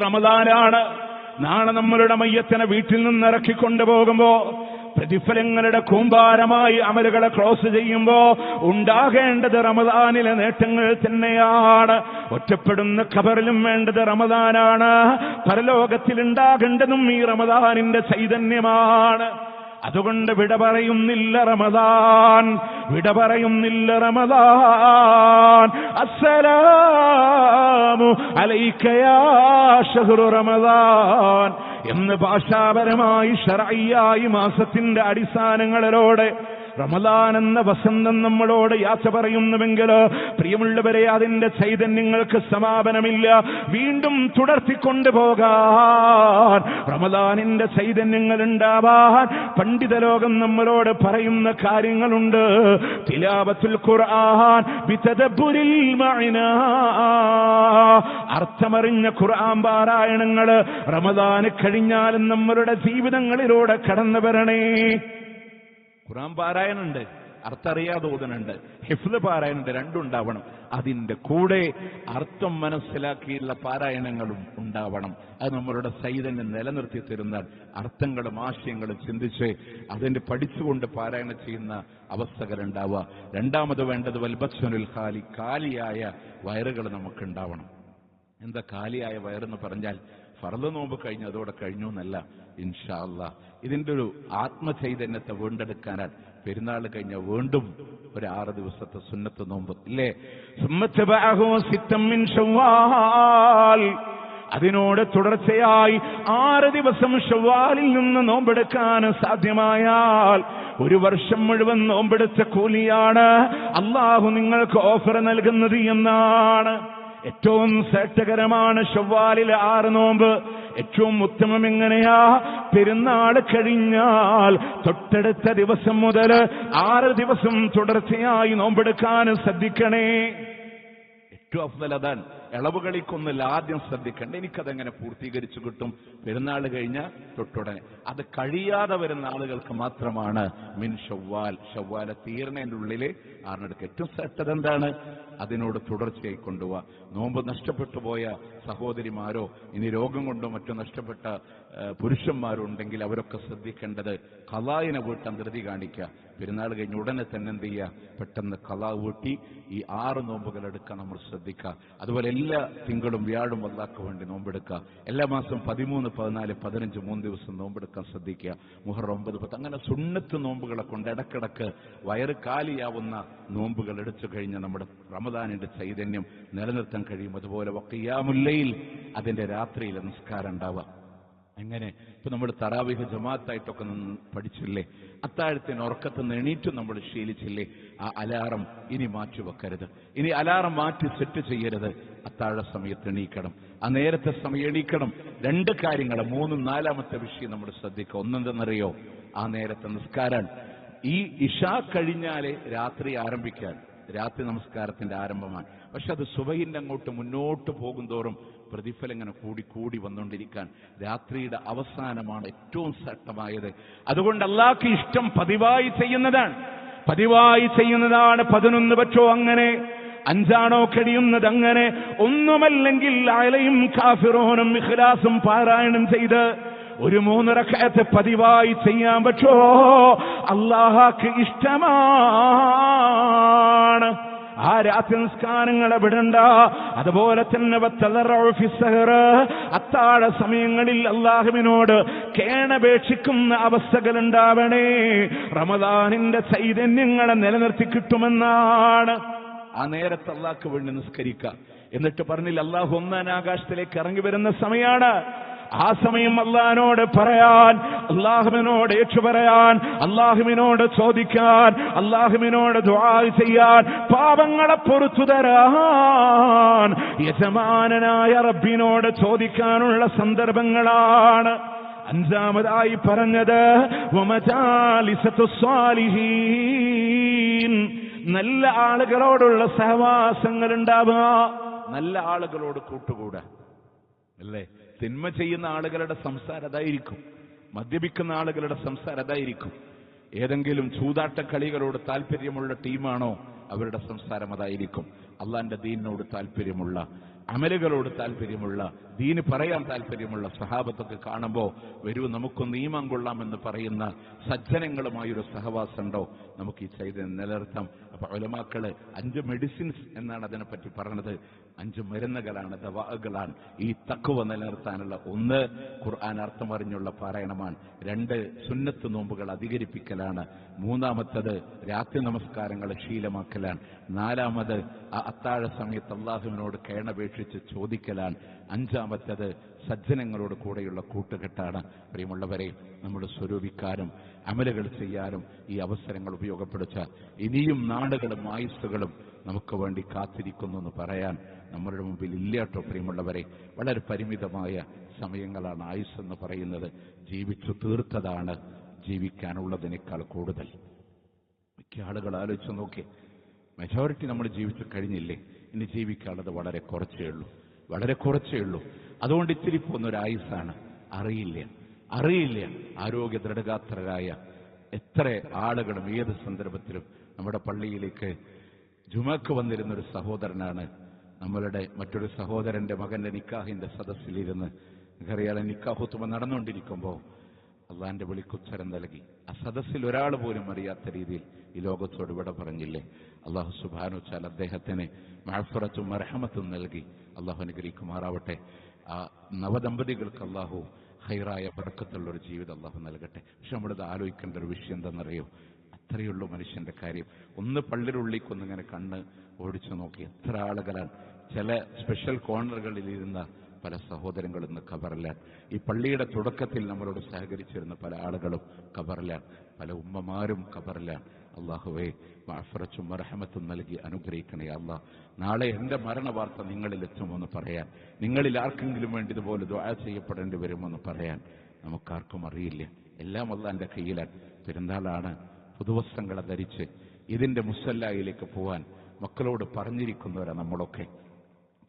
A: റമദാനാണ് നാളെ നമ്മളുടെ മയ്യത്തിനെ വീട്ടിൽ നിന്ന് ഇറക്കിക്കൊണ്ടുപോകുമ്പോ പ്രതിഫലങ്ങളുടെ കൂമ്പാരമായി അമലുകളെ ക്ലോസ് ചെയ്യുമ്പോ ഉണ്ടാകേണ്ടത് റമദാനിലെ നേട്ടങ്ങൾ തന്നെയാണ്. ഒറ്റപ്പെടുന്ന ഖബറിലും വേണ്ടത് റമദാനാണ്. പരലോകത്തിൽ ഉണ്ടാകേണ്ടതും ഈ റമദാനിന്റെ ചൈതന്യമാണ്. അതുകൊണ്ട് വിട പറയുന്നില്ല റമദാൻ, വിട പറയുന്നില്ല റമദാൻ. അസ്സലാമു അലൈക യാ ശഹ്റു റമദാൻ എന്ന് ഭാഷാപരമായി ശർഈയായി മാസത്തിന്റെ അടിസ്ഥാനങ്ങളിലൂടെ റമദാൻ എന്ന വസന്തം നമ്മളോട് യാത്ര പറയുന്നുവെങ്കിൽ പ്രിയമുള്ളവരെ, അതിന്റെ ചൈതന്യങ്ങൾക്ക് സമാപനമില്ല. വീണ്ടും തുടർത്തിക്കൊണ്ടുപോകാൻ റമദാനിന്റെ ചൈതന്യങ്ങൾ ഉണ്ടാവാൻ പണ്ഡിത ലോകം നമ്മളോട് പറയുന്ന കാര്യങ്ങളുണ്ട്. തിലാവത്തുൽ ഖുർആൻ ബിതദബ്ബുരിൽ മഅനാ, അർത്ഥമറിഞ്ഞ ഖുർആൻ പാരായണങ്ങൾ റമദാന് കഴിഞ്ഞാലും നമ്മളുടെ ജീവിതങ്ങളിലൂടെ കടന്നു വരണേ. ഖുർആൻ പാരായണുണ്ട്, അർത്ഥം അറിയാതെ ഓതുന്നുണ്ട്, ഹിഫ്ള് പാരായണുണ്ട്, രണ്ടുണ്ടാവണം. അതിന്റെ കൂടെ അർത്ഥം മനസ്സിലാക്കിയുള്ള പാരായണങ്ങളും ഉണ്ടാവണം. അത് നമ്മളുടെ ചൈതന്യം നിലനിർത്തി തരുന്ന അർത്ഥങ്ങളും ആശയങ്ങളും ചിന്തിച്ച് അതിന്റെ പഠിച്ചുകൊണ്ട് പാരായണം ചെയ്യുന്ന അവസ്ഥകളുണ്ടാവുക. രണ്ടാമത് വേണ്ടത് വൽബസ്വനുൽ ഖാലി, കാലിയായ വയറുകൾ നമുക്കുണ്ടാവണം. എന്താ കാലിയായ വയറെന്ന് പറഞ്ഞാൽ ഫർള് നോമ്പ് കഴിഞ്ഞ് അതോടെ കഴിഞ്ഞു എന്നല്ല. ഇൻഷാ അല്ലാഹ് ഇതിന്റെ ഒരു ആത്മചൈതന്യത്തെ വീണ്ടെടുക്കാനാണ് പെരുന്നാൾ കഴിഞ്ഞ വീണ്ടും ഒരു 6 ദിവസത്തെ സുന്നത്ത് നോമ്പ് ഇല്ലേ. അതിനോട് തുടർച്ചയായി 6 ദിവസം ശവ്വാലിൽ നിന്ന് നോമ്പെടുക്കാൻ സാധ്യമായാൽ 1 വർഷം മുഴുവൻ നോമ്പെടുത്ത കൂലിയാണ് അള്ളാഹു നിങ്ങൾക്ക് ഓഫർ നൽകുന്നത് എന്നാണ്. ഏറ്റവും ശ്രേഷ്ഠകരമാണ് ശവ്വാലിലെ 6 നോമ്പ്. ഏറ്റവും ഉത്തമം എങ്ങനെയാ? പെരുന്നാൾ കഴിഞ്ഞാൽ തൊട്ടടുത്ത ദിവസം മുതൽ 6 ദിവസം തുടർച്ചയായി നോമ്പെടുക്കാൻ ശ്രദ്ധിക്കണേ. ഏറ്റവും അഫ്ദൽ അതാണ്. ഇളവുകളിക്കൊന്നില്ല, ആദ്യം ശ്രദ്ധിക്കണ്ട എനിക്കതെങ്ങനെ പൂർത്തീകരിച്ചു കിട്ടും പെരുന്നാൾ കഴിഞ്ഞ തൊട്ടുടനെ. അത് കഴിയാതെ വരുന്ന ആളുകൾക്ക് മാത്രമാണ് മിൻ ഷവ്വാൽ, ഷവ്വാല തീർന്നതിൻ്റെ ഉള്ളില് ആറിനെടുക്കുക. ഏറ്റവും ശ്രദ്ധ എന്താണ്? അതിനോട് തുടർച്ചയായി കൊണ്ടുപോവുക. നോമ്പ് നഷ്ടപ്പെട്ടു പോയ സഹോദരിമാരോ ഇനി രോഗം കൊണ്ടോ മറ്റോ നഷ്ടപ്പെട്ട പുരുഷന്മാരോ ഉണ്ടെങ്കിൽ അവരൊക്കെ ശ്രദ്ധിക്കേണ്ടത് ഖളായിനെ വീട്ടാൻ ധൃതി കാണിക്കുക. പെരുന്നാൾ കഴിഞ്ഞ് ഉടനെ തന്നെ എന്ത് ചെയ്യുക? പെട്ടെന്ന് ഖളാ വീട്ടി ഈ 6 നോമ്പുകൾ എടുക്കാൻ നമ്മൾ ശ്രദ്ധിക്കുക. അതുപോലെ എല്ലാ തിങ്കളും വ്യാഴും അല്ലാഹ്ക്ക് വേണ്ടി നോമ്പെടുക്കുക. എല്ലാ മാസം 13, 14, 15 3 ദിവസം നോമ്പെടുക്കാൻ ശ്രദ്ധിക്കുക. മുഹറം 9, 10 അങ്ങനെ സുന്നത്ത് നോമ്പുകളെ കൊണ്ട് ഇടക്കിടക്ക് വയറ് കാലിയാവുന്ന നോമ്പുകൾ എടുത്തു കഴിഞ്ഞാൽ നമ്മുടെ റമദാനിന്റെ ചൈതന്യം നിലനിർത്താൻ കഴിയും. അതുപോലെ ഖിയാമുൽ ലൈൽ, അതിന്റെ രാത്രിയിലെ നിസ്കാരം ഉണ്ടാവുക. എങ്ങനെ? ഇപ്പൊ നമ്മൾ തറാവീഹ് ജമാഅത്തായിട്ടൊക്കെ പഠിച്ചില്ലേ? അത്താഴത്തിന് ഉറക്കത്ത് നിന്ന് എണീറ്റ് നമ്മൾ ശീലിച്ചില്ലേ? ആ അലാറം ഇനി മാറ്റി വെക്കരുത്. ഇനി അലാറം മാറ്റി സെറ്റ് ചെയ്യരുത്. അത്താഴ സമയത്ത് എണീക്കണം, ആ നേരത്തെ സമയം എണീക്കണം. 2 കാര്യങ്ങൾ, 3, 4ാമത്തെ വിഷയം നമ്മൾ ശ്രദ്ധിക്കുക. ഒന്നെന്തെന്നറിയോ? ആ നേരത്തെ നിസ്കാരം. ഈ ഇശാ കഴിഞ്ഞാലേ രാത്രി ആരംഭിക്കാൻ, രാത്രി നമസ്കാരത്തിന്റെ ആരംഭമാണ്. പക്ഷെ അത് സുബഹിന്റെ അങ്ങോട്ട് മുന്നോട്ട് പോകുന്തോറും പ്രതിഫലം ഇങ്ങനെ കൂടി കൂടി വന്നുകൊണ്ടിരിക്കാൻ രാത്രിയുടെ അവസാനമാണ് ഏറ്റവും ശ്രേഷ്ഠമായത്. അതുകൊണ്ട് അല്ലാഹ്ക്ക് ഇഷ്ടം പതിവായി ചെയ്യുന്നതാണ്. 11 പറ്റോ അങ്ങനെ, 5 കഴിയുന്നത് അങ്ങനെ. ഒന്നുമല്ലെങ്കിൽ അലയും കാഫിറൂനും ഇഖ്ലാസും പാരായണം ചെയ്ത് ഒരു 3 റക്അത്ത് പതിവായി ചെയ്യാൻ പറ്റോ? അല്ലാഹ്ക്ക് ഇഷ്ടമാണ്. ആ രാത്രി നിസ്കാരങ്ങളെ വിടണ്ട. അതുപോലെ തന്നെ അത്താഴ സമയങ്ങളിൽ അല്ലാഹുവിനോട് കേണപേക്ഷിക്കുന്ന അവസ്ഥകൾ ഉണ്ടാവണേ. റമദാനിന്റെ ചൈതന്യങ്ങളെ നിലനിർത്തി കിട്ടുമെന്നാണ്. ആ നേരത്തെ അല്ലാഹ്ക്ക് വേണ്ടി നിസ്കരിക്കുക. എന്നിട്ട് പറഞ്ഞില്ല, അല്ലാഹു 1-ാം ആകാശത്തിലേക്ക് ഇറങ്ങി വരുന്ന സമയമാണ്. ആ സമയം അല്ലാഹുവിനോട് പറയാൻ, അല്ലാഹുവിനോട് ഏറ്റുപറയാൻ, അല്ലാഹുവിനോട് ചോദിക്കാൻ, അല്ലാഹുവിനോട് ദുആ ചെയ്യാൻ, പാപങ്ങളെ പൊറുത്തു തരാൻ യജമാനനായ റബ്ബിനോട് ചോദിക്കാനുള്ള സന്ദർഭങ്ങളാണ്. 5ാമതായി പറഞ്ഞത് വമജാലിസത്തുസ് സ്വാലിഹീൻ, നല്ല ആളുകളോടുള്ള സഹവാസങ്ങൾ ഉണ്ടാവുക, നല്ല ആളുകളോട് കൂട്ടുകൂടുക. അല്ലേ? തിന്മ ചെയ്യുന്ന ആളുകളുടെ സംസാരം അതായിരിക്കും, മദ്യപിക്കുന്ന ആളുകളുടെ സംസാരം അതായിരിക്കും. ഏതെങ്കിലും ചൂതാട്ട കളികളോട് താല്പര്യമുള്ള ടീമാണോ അവരുടെ സംസാരം അതായിരിക്കും. അള്ളാന്റെ ദീനിനോട് താല്പര്യമുള്ള, അമലുകളോട് താല്പര്യമുള്ള, ദീന് പറയാൻ താല്പര്യമുള്ള സഹാബത്തൊക്കെ കാണുമ്പോൾ വരൂ നമുക്കൊന്ന് ഈമാൻ കൊള്ളാമെന്ന് പറയുന്ന സജ്ജനങ്ങളുമായൊരു സഹവാസമുണ്ടോ? നമുക്ക് ഈ ചൈതന്യം നിലനിർത്താം. അപ്പൊ ഉലമാക്കള് 5 മെഡിസിൻസ് എന്നാണ് അതിനെപ്പറ്റി പറഞ്ഞത്. 5 മരുന്നുകളാണ്, ദവാകളാണ് ഈ തഖ്വ നിലനിർത്താനുള്ള. 1 ഖുർആൻ അർത്ഥമറിഞ്ഞുള്ള പാരായണമാണ്. 2 സുന്നത്ത് നോമ്പുകൾ അധികരിപ്പിക്കലാണ്. 3ാമത്തത് രാത്രി നമസ്കാരങ്ങൾ ശീലമാക്കലാണ്. 4ാമത് ആ അത്താഴ സമയത്ത് അല്ലാഹുവിനോട് കേണപേക്ഷിച്ച് ചോദിക്കലാണ്. 5ാമത്തത് സജ്ജനങ്ങളോട് കൂടെയുള്ള കൂട്ടുകെട്ടാണ്. പ്രിയമുള്ളവരെ, നമ്മൾ സ്വരൂപിക്കാനും അമലുകൾ ചെയ്യാനും ഈ അവസരങ്ങൾ ഉപയോഗപ്പെടുത്ത ഇനിയും നാടുകളും ആയുസ്സുകളും നമുക്ക് വേണ്ടി കാത്തിരിക്കുന്നു എന്ന് പറയാൻ നമ്മുടെ മുമ്പിൽ ഇല്ലാട്ടോ. പ്രിയമുള്ളവരെ, വളരെ പരിമിതമായ സമയങ്ങളാണ് ആയുസ് എന്ന് പറയുന്നത്. ജീവിച്ചു തീർത്തതാണ് ജീവിക്കാനുള്ളതിനേക്കാൾ കൂടുതൽ. മിക്ക ആളുകൾ ആലോചിച്ച് നോക്കി, മെജോറിറ്റി നമ്മൾ ജീവിച്ചു കഴിഞ്ഞില്ലേ? ഇനി ജീവിക്കാനുള്ളത് വളരെ കുറച്ചേ ഉള്ളൂ, വളരെ കുറച്ചേ ഉള്ളൂ. അതുകൊണ്ട് ഇത്തിരി പോകുന്നൊരായുസാണ്. അറിയില്ല ആരോഗ്യ ദൃഢഗാത്രരായ എത്ര ആളുകളും ഏത് സന്ദർഭത്തിലും നമ്മുടെ പള്ളിയിലേക്ക് ജുമക്ക് വന്നിരുന്നൊരു സഹോദരനാണ് നമ്മളുടെ മറ്റൊരു സഹോദരന്റെ മകന്റെ നിക്കാഹിന്റെ സദസ്സിലിരുന്ന് നിങ്ങൾക്കറിയാതെ നിക്കാഹുത്തുമ നടന്നുകൊണ്ടിരിക്കുമ്പോൾ അള്ളാന്റെ വിളിക്കുത്തരം നൽകി ആ സദസ്സിൽ ഒരാൾ പോലും അറിയാത്ത രീതിയിൽ ഈ ലോകത്തോട് വിട പറഞ്ഞില്ലേ. അള്ളാഹു സുബ്ഹാനഹു വ തആല അദ്ദേഹത്തിന് മഅഫറത്തും മർഹമത്തും നൽകി അള്ളാഹു അനുഗ്രഹിക്കുമാറാവട്ടെ. ആ നവദമ്പതികൾക്ക് അള്ളാഹു ഹൈറായ ബർക്കത്തുള്ള ഒരു ജീവിതം അള്ളാഹു നൽകട്ടെ. പക്ഷെ നമ്മളിത് ആലോചിക്കേണ്ട ഒരു വിഷയം എന്താണെന്നറിയോ? അത്രയുള്ളൂ മനുഷ്യന്റെ കാര്യം. ഒന്ന് പള്ളിരുള്ളിക്കൊന്നിങ്ങനെ കണ്ണ് ഓടിച്ചു നോക്കി എത്ര ആളുകളാണ്. ചില സ്പെഷ്യൽ കോർണറുകളിൽ ഇരുന്ന പല സഹോദരങ്ങളും ഇന്ന് ഖബറിലാണ്. ഈ പള്ളിയുടെ തുടക്കത്തിൽ നമ്മളോട് സഹകരിച്ചിരുന്ന പല ആളുകളും ഖബറിലാണ്. പല ഉമ്മമാരും ഖബറിലാണ്. അള്ളാഹുവേ മഅഫറത്തും മർഹമത്തും നൽകി അനുഗ്രഹിക്കണേ അള്ളാഹ്. നാളെ എന്റെ മരണ വാർത്ത നിങ്ങളിൽ എത്തുമെന്ന് പറയാൻ, നിങ്ങളിൽ ആർക്കെങ്കിലും വേണ്ടി ഇതുപോലെ ദുആ ചെയ്യപ്പെടേണ്ടി വരുമെന്ന് പറയാൻ നമുക്കാർക്കും അറിയില്ല. എല്ലാം അള്ളാന്റെ കയ്യിലാണ്. പെരുന്നാളാണ്. പുതുവസ്ത്രങ്ങളെ ധരിച്ച് ഇതിന്റെ മുസല്ലായിലേക്ക് പോവാൻ മക്കളോട് പറഞ്ഞിരിക്കുന്നവരാ നമ്മളൊക്കെ,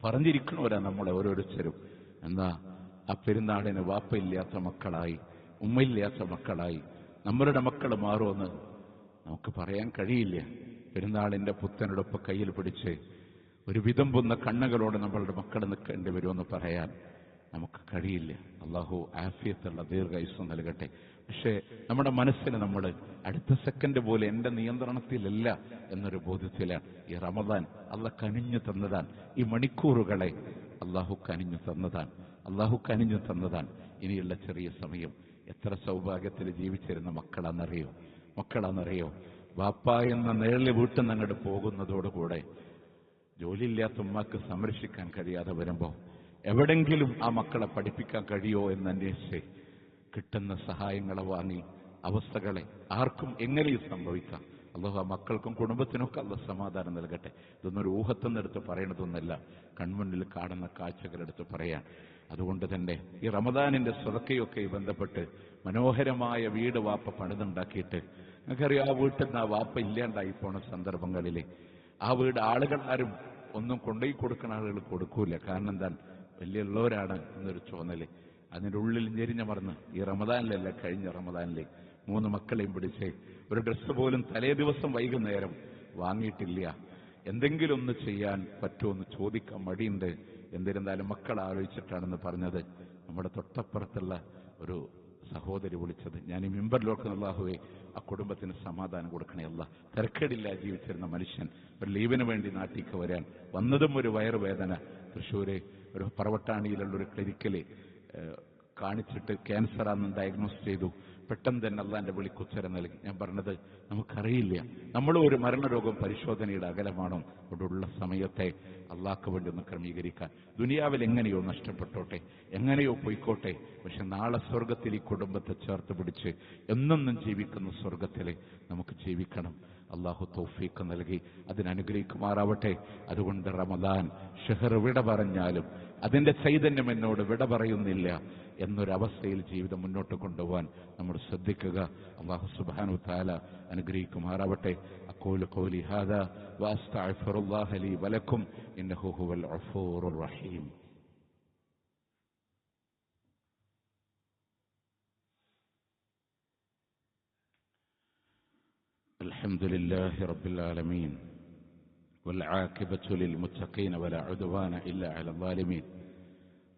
A: പറഞ്ഞിരിക്കുന്നവരാ നമ്മളെ ഓരോരുത്തരും. എന്നാ ആ പെരുന്നാളിന് വാപ്പയില്ലാത്ത മക്കളായി, ഉമ്മയില്ലാത്ത മക്കളായി നമ്മളുടെ മക്കൾ മാറുമെന്ന് നമുക്ക് പറയാൻ കഴിയില്ല. പെരുന്നാളിന്റെ പുത്തനുടുപ്പ് കയ്യിൽ പിടിച്ച് ഒരു വിതമ്പുന്ന കണ്ണുകളോട് നമ്മളുടെ മക്കൾ നിൽക്കേണ്ടി വരുമെന്ന് പറയാൻ നമുക്ക് കഴിയില്ല. അള്ളാഹു ആഫിയത്തുള്ള ദീർഘായുസ്സ് നൽകട്ടെ. പക്ഷേ നമ്മുടെ മനസ്സിന് നമ്മൾ അടുത്ത സെക്കൻഡ് പോലെ എന്റെ നിയന്ത്രണത്തിലല്ല എന്നൊരു ബോധ്യത്തിലാണ്. ഈ റമദാൻ അള്ളാഹ് കനിഞ്ഞു തന്നതാണ്. ഈ മണിക്കൂറുകളെ അള്ളാഹു കനിഞ്ഞു തന്നതാണ്. അള്ളാഹു കനിഞ്ഞു തന്നതാണ്. ഇനിയുള്ള ചെറിയ സമയം എത്ര സൗഭാഗ്യത്തിൽ ജീവിച്ചിരുന്ന മക്കളാണെന്നറിയോ? വാപ്പ എന്ന നേരിൽ വീട്ടിൽ നിന്ന് അങ്ങോട്ട് പോകുന്നതോടുകൂടെ ജോലിയില്ലാത്ത ഉമ്മക്ക് സംരക്ഷിക്കാൻ കഴിയാതെ വരുമ്പോൾ എവിടെങ്കിലും ആ മക്കളെ പഠിപ്പിക്കാൻ കഴിയോ എന്ന് അന്വേഷിച്ച് കിട്ടുന്ന സഹായങ്ങളെ വാങ്ങി അവസ്ഥകളെ ആർക്കും എങ്ങനെയും സംഭവിക്കാം. അല്ലാഹു ആ മക്കൾക്കും കുടുംബത്തിനൊക്കെ അല്ലാഹു സമാധാനം നൽകട്ടെ. ഇതൊന്നൊരു ഊഹത്തെന്നെടുത്ത് പറയണതൊന്നല്ല, കൺമുന്നിൽ കാണുന്ന കാഴ്ചകളെടുത്ത് പറയാൻ. അതുകൊണ്ട് തന്നെ ഈ റമദാനിന്റെ സ്വതക്കയൊക്കെ ബന്ധപ്പെട്ട് മനോഹരമായ വീട് വാപ്പ പണിതുണ്ടാക്കിയിട്ട് നിങ്ങൾക്കറിയാം, ആ വീട്ടിൽ നിന്ന് ആ വാപ്പ ഇല്ലാണ്ടായി പോണ സന്ദർഭങ്ങളിൽ ആ വീട് ആളുകൾ ആരും ഒന്നും കൊണ്ടുപോയി കൊടുക്കുന്ന ആളുകൾ കൊടുക്കൂല. കാരണം എന്താണ്, വലിയ ഉള്ളവരാണ് എന്നൊരു തോന്നല്. അതിൻ്റെ ഉള്ളിൽ ഞെരിഞ്ഞമർന്ന് ഈ റമദാനിലല്ല, കഴിഞ്ഞ റമദാനിലെ 3 മക്കളെയും പിടിച്ച് ഒരു ഡ്രസ്സ് പോലും തലേ ദിവസം വൈകുന്നേരം വാങ്ങിയിട്ടില്ല. എന്തെങ്കിലും ഒന്ന് ചെയ്യാൻ പറ്റുമെന്ന് ചോദിക്കാൻ മടിയുണ്ട്. എന്നിരുന്നാലും മക്കൾ ആലോചിച്ചിട്ടാണെന്ന് പറഞ്ഞത്. നമ്മുടെ തൊട്ടപ്പുറത്തുള്ള ഒരു സഹോദരി വിളിച്ചത്, ഞാൻ ഈ മിമ്പറിലോട്ട് അല്ലാഹുവേ ആ കുടുംബത്തിന് സമാധാനം കൊടുക്കണേ അല്ലാ. തിരക്കേടില്ല ജീവിച്ചിരുന്ന മനുഷ്യൻ ഒരു ലീവിന് വേണ്ടി നാട്ടിലേക്ക് വരാൻ വന്നതും ഒരു വയറുവേദന. തൃശ്ശൂര് ഒരു പറവട്ടാണിയിലുള്ളൊരു ക്ലിനിക്കില് കാണിച്ചിട്ട് ക്യാൻസറാണെന്ന് ഡയഗ്നോസ് ചെയ്തു. പെട്ടെന്ന് തന്നെ അള്ളാന്റെ വിളിക്കുത്തരം നൽകി. ഞാൻ പറഞ്ഞത് നമുക്കറിയില്ല, നമ്മളും ഒരു മരണരോഗം പരിശോധനയുടെ അകലമാണോ. അവിടെയുള്ള സമയത്തെ അള്ളാഹ്ക്ക് വേണ്ടി ഒന്ന് ക്രമീകരിക്കാൻ. ദുനിയാവിൽ എങ്ങനെയോ നഷ്ടപ്പെട്ടോട്ടെ, എങ്ങനെയോ പോയിക്കോട്ടെ, പക്ഷെ നാളെ സ്വർഗത്തിൽ ഈ കുടുംബത്തെ ചേർത്ത് പിടിച്ച് എന്നെന്നും ജീവിക്കുന്ന സ്വർഗത്തിൽ നമുക്ക് ജീവിക്കണം. അള്ളാഹു തൗഫീഖ് നൽകി അതിനനുഗ്രഹിക്കുമാറാവട്ടെ. അതുകൊണ്ട് റമദാൻ ഷഹർ വിട പറഞ്ഞാലും അതിന്റെ ചൈതന്യം എന്നോട് വിട പറയുന്നില്ല എന്നൊരവസ്ഥയിൽ ജീവിതം മുന്നോട്ട് കൊണ്ടുപോകാൻ നമ്മൾ ശ്രദ്ധിക്കുക. അല്ലാഹു സുബ്ഹാനഹു വ തആല അനുഗ്രഹിക്കുമാറാവട്ടെ. അഖൂലു ഖൗലി ഹാദാ വഅസ്തഗ്ഫിറുല്ലാഹ ലീ വലക്കും ഇന്നഹു ഹുവൽ ഗഫൂറുർ റഹീം. അൽഹംദുലില്ലാഹി റബ്ബിൽ ആലമീൻ والعاقبة للمتقين ولا عدوان إلا على الظالمين.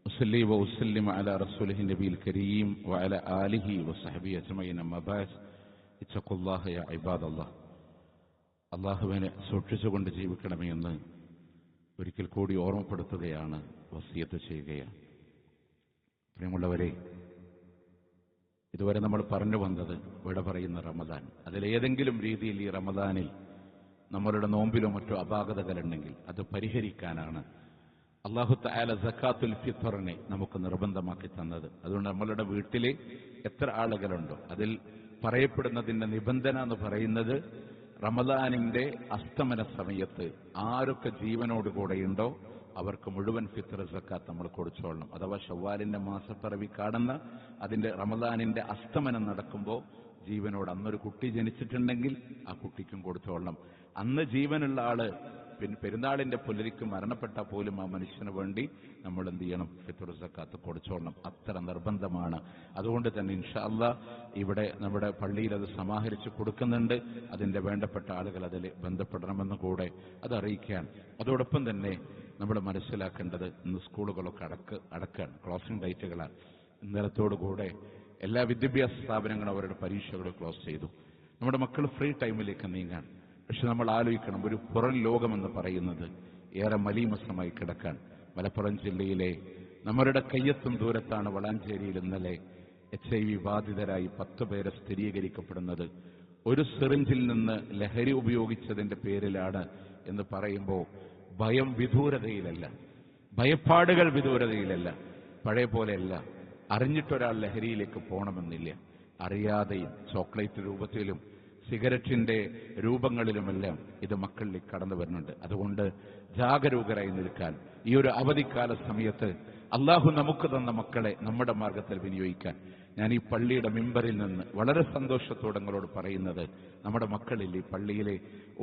A: أصلي وأسلم على رسوله النبي الكريم وعلى آله وصحبه أجمعين. أما بعد اتقوا الله يا عباد الله. അള്ളാഹുവിനെ സൂക്ഷിച്ചുകൊണ്ട് ജീവിക്കണമെന്ന് ഒരിക്കൽ കൂടി ഓർമ്മപ്പെടുത്തുകയാണ്, വസിയത്ത് ചെയ്യുകയാണ്. പ്രിയമുള്ളവരെ, ഇതുവരെ നമ്മൾ പറഞ്ഞു വന്നത് വിട പറയുന്ന റമദാൻ. അതിലേതെങ്കിലും രീതിയിൽ ഈ റമദാനിൽ നമ്മളുടെ നോമ്പിലോ മറ്റോ അപാകതകളുണ്ടെങ്കിൽ അത് പരിഹരിക്കാനാണ് അല്ലാഹു തആല സക്കാത്തുൽ ഫിത്റിനെ നമുക്ക് നിർബന്ധമാക്കി തന്നത്. അതുകൊണ്ട് നമ്മളുടെ വീട്ടിൽ എത്ര ആളുകളുണ്ടോ അതിൽ പറയപ്പെടുന്നതിന്റെ നിബന്ധന എന്ന് പറയുന്നത് റമദാനിന്റെ അസ്തമന സമയത്ത് ആരൊക്കെ ജീവനോടുകൂടെയുണ്ടോ അവർക്ക് മുഴുവൻ ഫിത്ർ സക്കാത്ത് നമ്മൾ കൊടുത്തോളണം. അഥവാ ശവ്വാലിന്റെ മാസപ്പിറവി കാണുന്ന അതിന്റെ റമദാനിന്റെ അസ്തമനം നടക്കുമ്പോൾ ജീവനോട് അന്നൊരു കുട്ടി ജനിച്ചിട്ടുണ്ടെങ്കിൽ ആ കുട്ടിക്കും കൊടുത്തോളണം. അന്ന് ജീവനുള്ള ആള് പെരുന്നാളിന്റെ പുലരിക്ക് മരണപ്പെട്ട പോലും ആ മനുഷ്യന് വേണ്ടി നമ്മൾ എന്ത് ചെയ്യണം? ഫിത്ർ സക്കാത്ത് കൊടുത്തോളണം. അത്ര നിർബന്ധമാണ്. അതുകൊണ്ട് തന്നെ ഇൻഷാ അല്ലാഹ് ഇവിടെ നമ്മുടെ പള്ളിയിൽ അത് സമാഹരിച്ച് കൊടുക്കുന്നുണ്ട്. അതിന്റെ വേണ്ടപ്പെട്ട ആളുകൾ അതിൽ ബന്ധപ്പെടണമെന്ന് കൂടെ അത് അറിയിക്കാൻ. അതോടൊപ്പം തന്നെ നമ്മൾ മനസ്സിലാക്കേണ്ടത് ഇന്ന് സ്കൂളുകളൊക്കെ അടക്കാണ്, ക്ലോസിംഗ് ഡേറ്റുകളാണ്. ഇന്നലത്തോടുകൂടെ എല്ലാ വിദ്യാഭ്യാസ സ്ഥാപനങ്ങളും അവരുടെ പരീക്ഷകൾ ക്ലോസ് ചെയ്തു. നമ്മുടെ മക്കൾ ഫ്രീ ടൈമിലേക്ക് നീങ്ങാൻ. പക്ഷെ നമ്മൾ ആലോചിക്കണം, ഒരു പുറം ലോകമെന്ന് പറയുന്നത് ഏറെ മലീമസമായി കിടക്കാൻ. മലപ്പുറം ജില്ലയിലെ നമ്മളുടെ കയ്യെത്തും ദൂരത്താണ് വളാഞ്ചേരിയിൽ ഇന്നലെ HIV ബാധിതരായി 10 പേരെ സ്ഥിരീകരിക്കപ്പെടുന്നത്. ഒരു സിറിഞ്ചിൽ നിന്ന് ലഹരി ഉപയോഗിച്ചതിന്റെ പേരിലാണ് എന്ന് പറയുമ്പോൾ ഭയം വിദൂരതയിലല്ല, ഭയപ്പാടുകൾ വിദൂരതയിലല്ല, പഴയ പോലെയല്ല. അറിഞ്ഞിട്ടൊരാൾ ലഹരിയിലേക്ക് പോകണമെന്നില്ല. അറിയാതെയും ചോക്ലേറ്റ് രൂപത്തിലും സിഗരറ്റിന്റെ രൂപങ്ങളിലുമെല്ലാം ഇത് മക്കളിലേക്ക് കടന്നു വരുന്നുണ്ട്. അതുകൊണ്ട് ജാഗരൂകരായി നിൽക്കാൻ ഈ ഒരു അവധിക്കാല സമയത്ത് അള്ളാഹു നമുക്ക് തന്ന മക്കളെ നമ്മുടെ മാർഗത്തിൽ വിനിയോഗിക്കാൻ ഞാൻ ഈ പള്ളിയുടെ മിമ്പറിൽ നിന്ന് വളരെ സന്തോഷത്തോടെ നിങ്ങളോട് പറയുന്നത്, നമ്മുടെ മക്കളിൽ ഈ പള്ളിയിലെ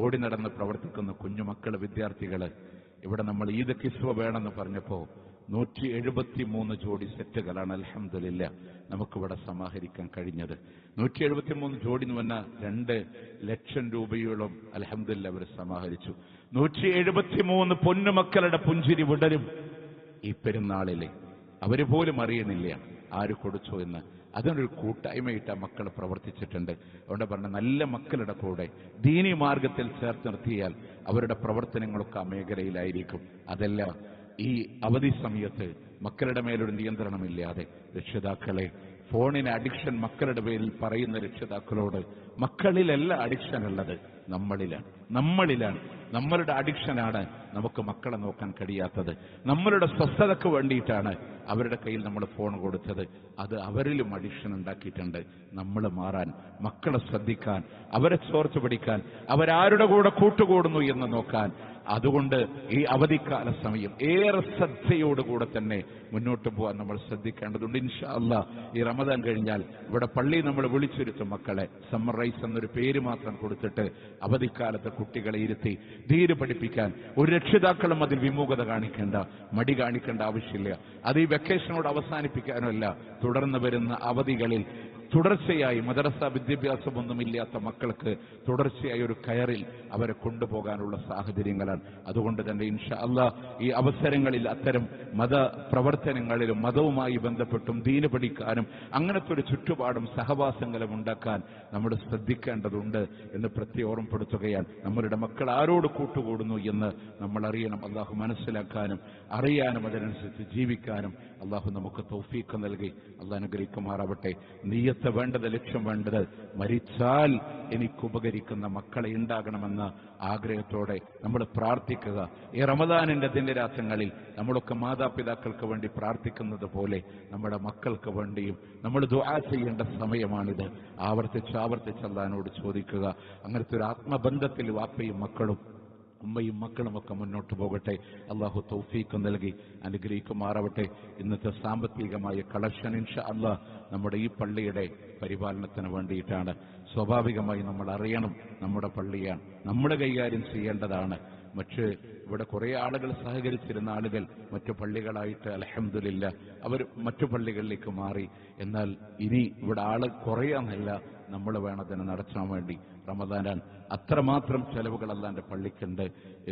A: ഓടി നടന്ന് പ്രവർത്തിക്കുന്ന കുഞ്ഞുമക്കൾ, വിദ്യാർത്ഥികള്, ഇവിടെ നമ്മൾ ഈദ് കിസ്വ വേണമെന്ന് പറഞ്ഞപ്പോൾ 173 ജോഡി സെറ്റുകളാണ് അൽഹംദുലില്ലാ നമുക്കിവിടെ സമാഹരിക്കാൻ കഴിഞ്ഞത്. 173 ജോഡി എന്ന് പറഞ്ഞാൽ 2 ലക്ഷം രൂപയോളം അൽഹംദുലില്ലാ അവർ സമാഹരിച്ചു. 173 പൊന്നുമക്കളുടെ പുഞ്ചിരി വിടരും ഈ പെരുന്നാളിലെ. അവര് പോലും അറിയണില്ല ആര് കൊടുത്തു എന്ന്. അതിനൊരു കൂട്ടായ്മയിട്ട് ആ മക്കൾ പ്രവർത്തിച്ചിട്ടുണ്ട്. അതുകൊണ്ട് പറഞ്ഞ നല്ല മക്കളുടെ കൂടെ ദീനി മാർഗത്തിൽ ചേർത്ത് നിർത്തിയാൽ അവരുടെ പ്രവർത്തനങ്ങളൊക്കെ ആ മേഖലയിലായിരിക്കും. അതെല്ലാം ഈ അവധി സമയത്ത് മക്കളുടെ മേലൊരു നിയന്ത്രണമില്ലാതെ രക്ഷിതാക്കളെ ഫോണിന് അഡിക്ഷൻ മക്കളുടെ പേരിൽ പറയുന്ന രക്ഷിതാക്കളോട്, മക്കളിലല്ല അഡിക്ഷൻ ഉള്ളത്, നമ്മളിലാണ്. നമ്മളുടെ അഡിക്ഷനാണ് നമുക്ക് മക്കളെ നോക്കാൻ കഴിയാത്തത്. നമ്മളുടെ സ്വസ്ഥതയ്ക്ക് വേണ്ടിയിട്ടാണ് അവരുടെ കയ്യിൽ നമ്മൾ ഫോൺ കൊടുത്തത്. അത് അവരിലും അഡിക്ഷൻ ഉണ്ടാക്കിയിട്ടുണ്ട്. നമ്മൾ മാറാൻ, മക്കളെ ശ്രദ്ധിക്കാൻ, അവരെ ചോർച്ച പിടിക്കാൻ, അവരാരുടെ കൂടെ കൂട്ടുകൂടുന്നു എന്ന് നോക്കാൻ. അതുകൊണ്ട് ഈ അവധിക്കാല സമയം ഏറെ ശ്രദ്ധയോടുകൂടെ തന്നെ മുന്നോട്ട് പോകാൻ നമ്മൾ ശ്രദ്ധിക്കേണ്ടതുണ്ട്. ഇൻഷാ അല്ലാഹ് ഈ റമദാൻ കഴിഞ്ഞാൽ ഇവിടെ പള്ളി നമ്മൾ വിളിച്ചിരുത്തും മക്കളെ. സമ്മർ റൈസ് എന്നൊരു പേര് മാത്രം കൊടുത്തിട്ട് അവധിക്കാലത്ത് കുട്ടികളെ ഇരുത്തി ധീര് പഠിപ്പിക്കാൻ ഒരു രക്ഷിതാക്കളും അതിൽ വിമുഖത കാണിക്കേണ്ട, മടി കാണിക്കേണ്ട ആവശ്യമില്ല. അത് ഈ വെക്കേഷനോട് അവസാനിപ്പിക്കാനല്ല, തുടർന്ന് വരുന്ന അവധികളിൽ തുടർച്ചയായി മദ്രസ വിദ്യാഭ്യാസമൊന്നുമില്ലാത്ത മക്കൾക്ക് തുടർച്ചയായി ഒരു കയറിൽ അവരെ കൊണ്ടുപോകാനുള്ള സാഹചര്യങ്ങളാണ്. അതുകൊണ്ട് തന്നെ ഇൻഷാ അല്ലാഹ് ഈ അവസരങ്ങളിൽ അത്തരം മതപ്രവർത്തനങ്ങളിലും മതവുമായി ബന്ധപ്പെട്ടും ദീന് പഠിക്കാനും അങ്ങനത്തെ ഒരു ചുറ്റുപാടും സഹവാസങ്ങളും ഉണ്ടാക്കാൻ നമ്മൾ ശ്രദ്ധിക്കേണ്ടതുണ്ട് എന്ന് പ്രത്യേകം ഓർമ്മപ്പെടുത്തുകയാണ്. നമ്മളുടെ മക്കൾ ആരോട് കൂട്ടുകൂടുന്നു എന്ന് നമ്മൾ അറിയണം. അള്ളാഹു മനസ്സിലാക്കാനും അറിയാനും അതിനനുസരിച്ച് ജീവിക്കാനും അള്ളാഹു നമുക്ക് തൗഫീഖ് നൽകി അള്ളാഹു അനുഗ്രഹിക്കുമാറാവട്ടെ. നിയ്യത്ത് വേണ്ടത്, ലക്ഷ്യം വേണ്ടത് മരിച്ചാൽ എനിക്ക് ഉപകരിക്കുന്ന മക്കളെ ഉണ്ടാകണമെന്ന ആഗ്രഹത്തോടെ നമ്മൾ പ്രാർത്ഥിക്കുക. ഈ റമദാനിന്റെ ദിനരാത്രങ്ങളിൽ നമ്മളൊക്കെ മാതാപിതാക്കൾക്ക് വേണ്ടി പ്രാർത്ഥിക്കുന്നത് പോലെ നമ്മുടെ മക്കൾക്ക് വേണ്ടിയും നമ്മൾ ദുആ ചെയ്യേണ്ട സമയമാണിത്. ആവർത്തിച്ച് അല്ലാഹുവോട് ചോദിക്കുക. അങ്ങനത്തെ ഒരു ആത്മബന്ധത്തിൽ വാപ്പയും മക്കളും ഉമ്മയും മക്കളുമൊക്കെ മുന്നോട്ട് പോകട്ടെ. അള്ളാഹു തൗഫീഖ് നൽകി അനുഗ്രഹിക്കുമാറാവട്ടെ. ഇന്നത്തെ സാമ്പത്തികമായ കളക്ഷൻ ഇൻഷാ അല്ലാഹ് നമ്മുടെ ഈ പള്ളിയുടെ പരിപാലനത്തിന് വേണ്ടിയിട്ടാണ്. സ്വാഭാവികമായി നമ്മൾ അറിയണം, നമ്മുടെ പള്ളിയാണ്, നമ്മൾ കൈകാര്യം ചെയ്യേണ്ടതാണ്. മറ്റ് ഇവിടെ കുറെ ആളുകൾ സഹകരിച്ചിരുന്ന ആളുകൾ മറ്റു പള്ളികളായിട്ട് അൽഹംദുലില്ലാ അവർ മറ്റു പള്ളികളിലേക്ക് മാറി. എന്നാൽ ഇനി ഇവിടെ ആള് കുറയാന്നല്ല, നമ്മൾ വേണം അതിനെ നടത്താൻ വേണ്ടി. റമദാനാൻ അത്രമാത്രം ചെലവുകൾ അല്ലാന്റെ പള്ളിക്കുണ്ട്.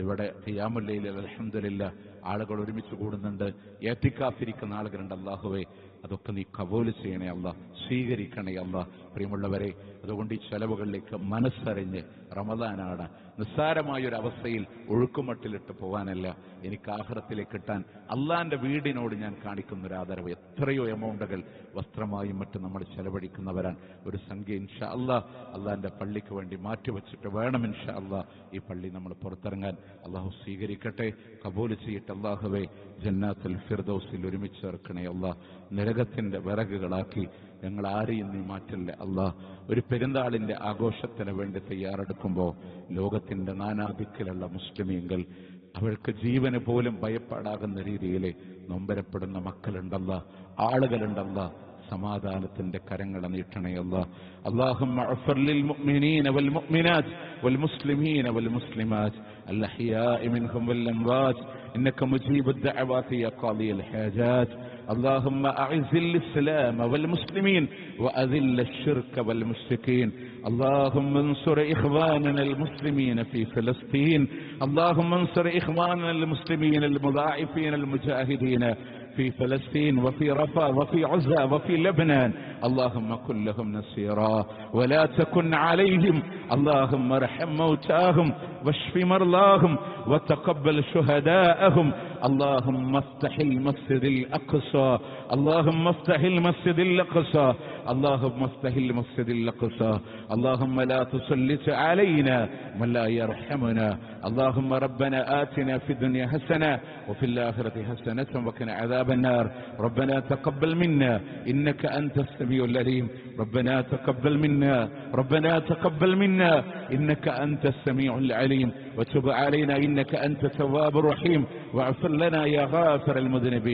A: ഇവിടെ ഖിയാമുൽ ലൈലിൽ അൽഹംദുലില്ലാ ആളുകൾ ഒരുമിച്ച് കൂടുന്നുണ്ട്. ഇഅ്തികാഫിരിക്കുന്ന ആളുകളുണ്ട്. അല്ലാഹുവേ അതൊക്കെ നീ കബൂൽ ചെയ്യണേ അല്ലാഹ്, സ്വീകരിക്കണേ അല്ലാഹ്. പ്രിയമുള്ളവരെ, അതുകൊണ്ട് ഈ ചെലവുകളിലേക്ക് മനസ്സറിഞ്ഞ് റമദാനാണ് നിസ്സാരമായൊരു അവസ്ഥയിൽ ഒഴുക്കുമട്ടിലിട്ട് പോകാനല്ല, എനിക്ക് ആഖിറത്തിലേക്ക് കിട്ടാൻ അള്ളാന്റെ വീടിനോട് ഞാൻ കാണിക്കുന്ന ഒരു ആദരവ്. എത്രയോ എമൗണ്ടുകൾ വസ്ത്രമായും മറ്റും നമ്മൾ ചെലവഴിക്കുന്നവരാണ്. ഒരു സംഖ്യ ഇൻഷാ അല്ലാഹ് അള്ളാന്റെ പള്ളിക്ക് വേണ്ടി മാറ്റിവെച്ചിട്ട് വേണം ഇൻഷാ അല്ലാഹ് ഈ പള്ളി നമ്മൾ പുറത്തിറങ്ങാൻ. അള്ളാഹു സ്വീകരിക്കട്ടെ, കബൂൽ ചെയ്യട്ടെ. അല്ലാഹുവേ ജന്നാത്തുൽ ഫിർദൗസിൽ ഒരുമിച്ച് ചേർക്കണേ അല്ലാഹ്. നരകത്തിന്റെ വിറകുകളാക്കി ഞങ്ങൾ ആരെയും നീ മാറ്റില്ല അല്ലാഹ്. ഒരു പെരുന്നാളിന്റെ ആഘോഷത്തിന് വേണ്ടി തയ്യാറെടുക്കുമ്പോൾ ലോകത്തിന്റെ നാനാദിക്കിലുള്ള മുസ്ലിമീങ്ങൾ അവർക്ക് ജീവന് പോലും ഭയപ്പാടാകുന്ന രീതിയിൽ നൊമ്പരപ്പെടുന്ന മക്കളുണ്ടല്ല, ആളുകളുണ്ടല്ല, സമാധാനത്തിന്റെ കരങ്ങളെ നീട്ടണേ അല്ലാഹ്. اللهم اغفر للمؤمنين والمؤمنات والمسلمين والمسلمات الأحياء منهم والأموات إنك مجيب الدعوات يا قاضي الحاجات. اللهم أعز الإسلام والمسلمين وأذل الشرك والمشركين. اللهم انصر إخواننا المسلمين في فلسطين. اللهم انصر إخواننا المسلمين المضاعفين المجاهدين في فلسطين وفي رفح وفي عزى وفي لبنان. اللهم كن لهم نصيرا ولا تكن عليهم. اللهم ارحم موتاهم واشف مرضاهم وتقبل شهداءهم. اللهم افتح المسجد الأقصى. اللهم افتح المسجد الأقصى. اللهم افتح المسجد الأقصى. اللهم لا تسلط علينا من لا يرحمنا. اللهم ربنا آتنا في الدنيا حسنة وفي الآخرة حسنة وقنا عذاب النار. ربنا تقبل منا إنك أنت السميع العليم. ربنا تقبل منا. ربنا تقبل منا إنك أنت السميع العليم. وتب علينا إنك أنت التواب الرحيم. واغفر لنا يا غافر المذنبين.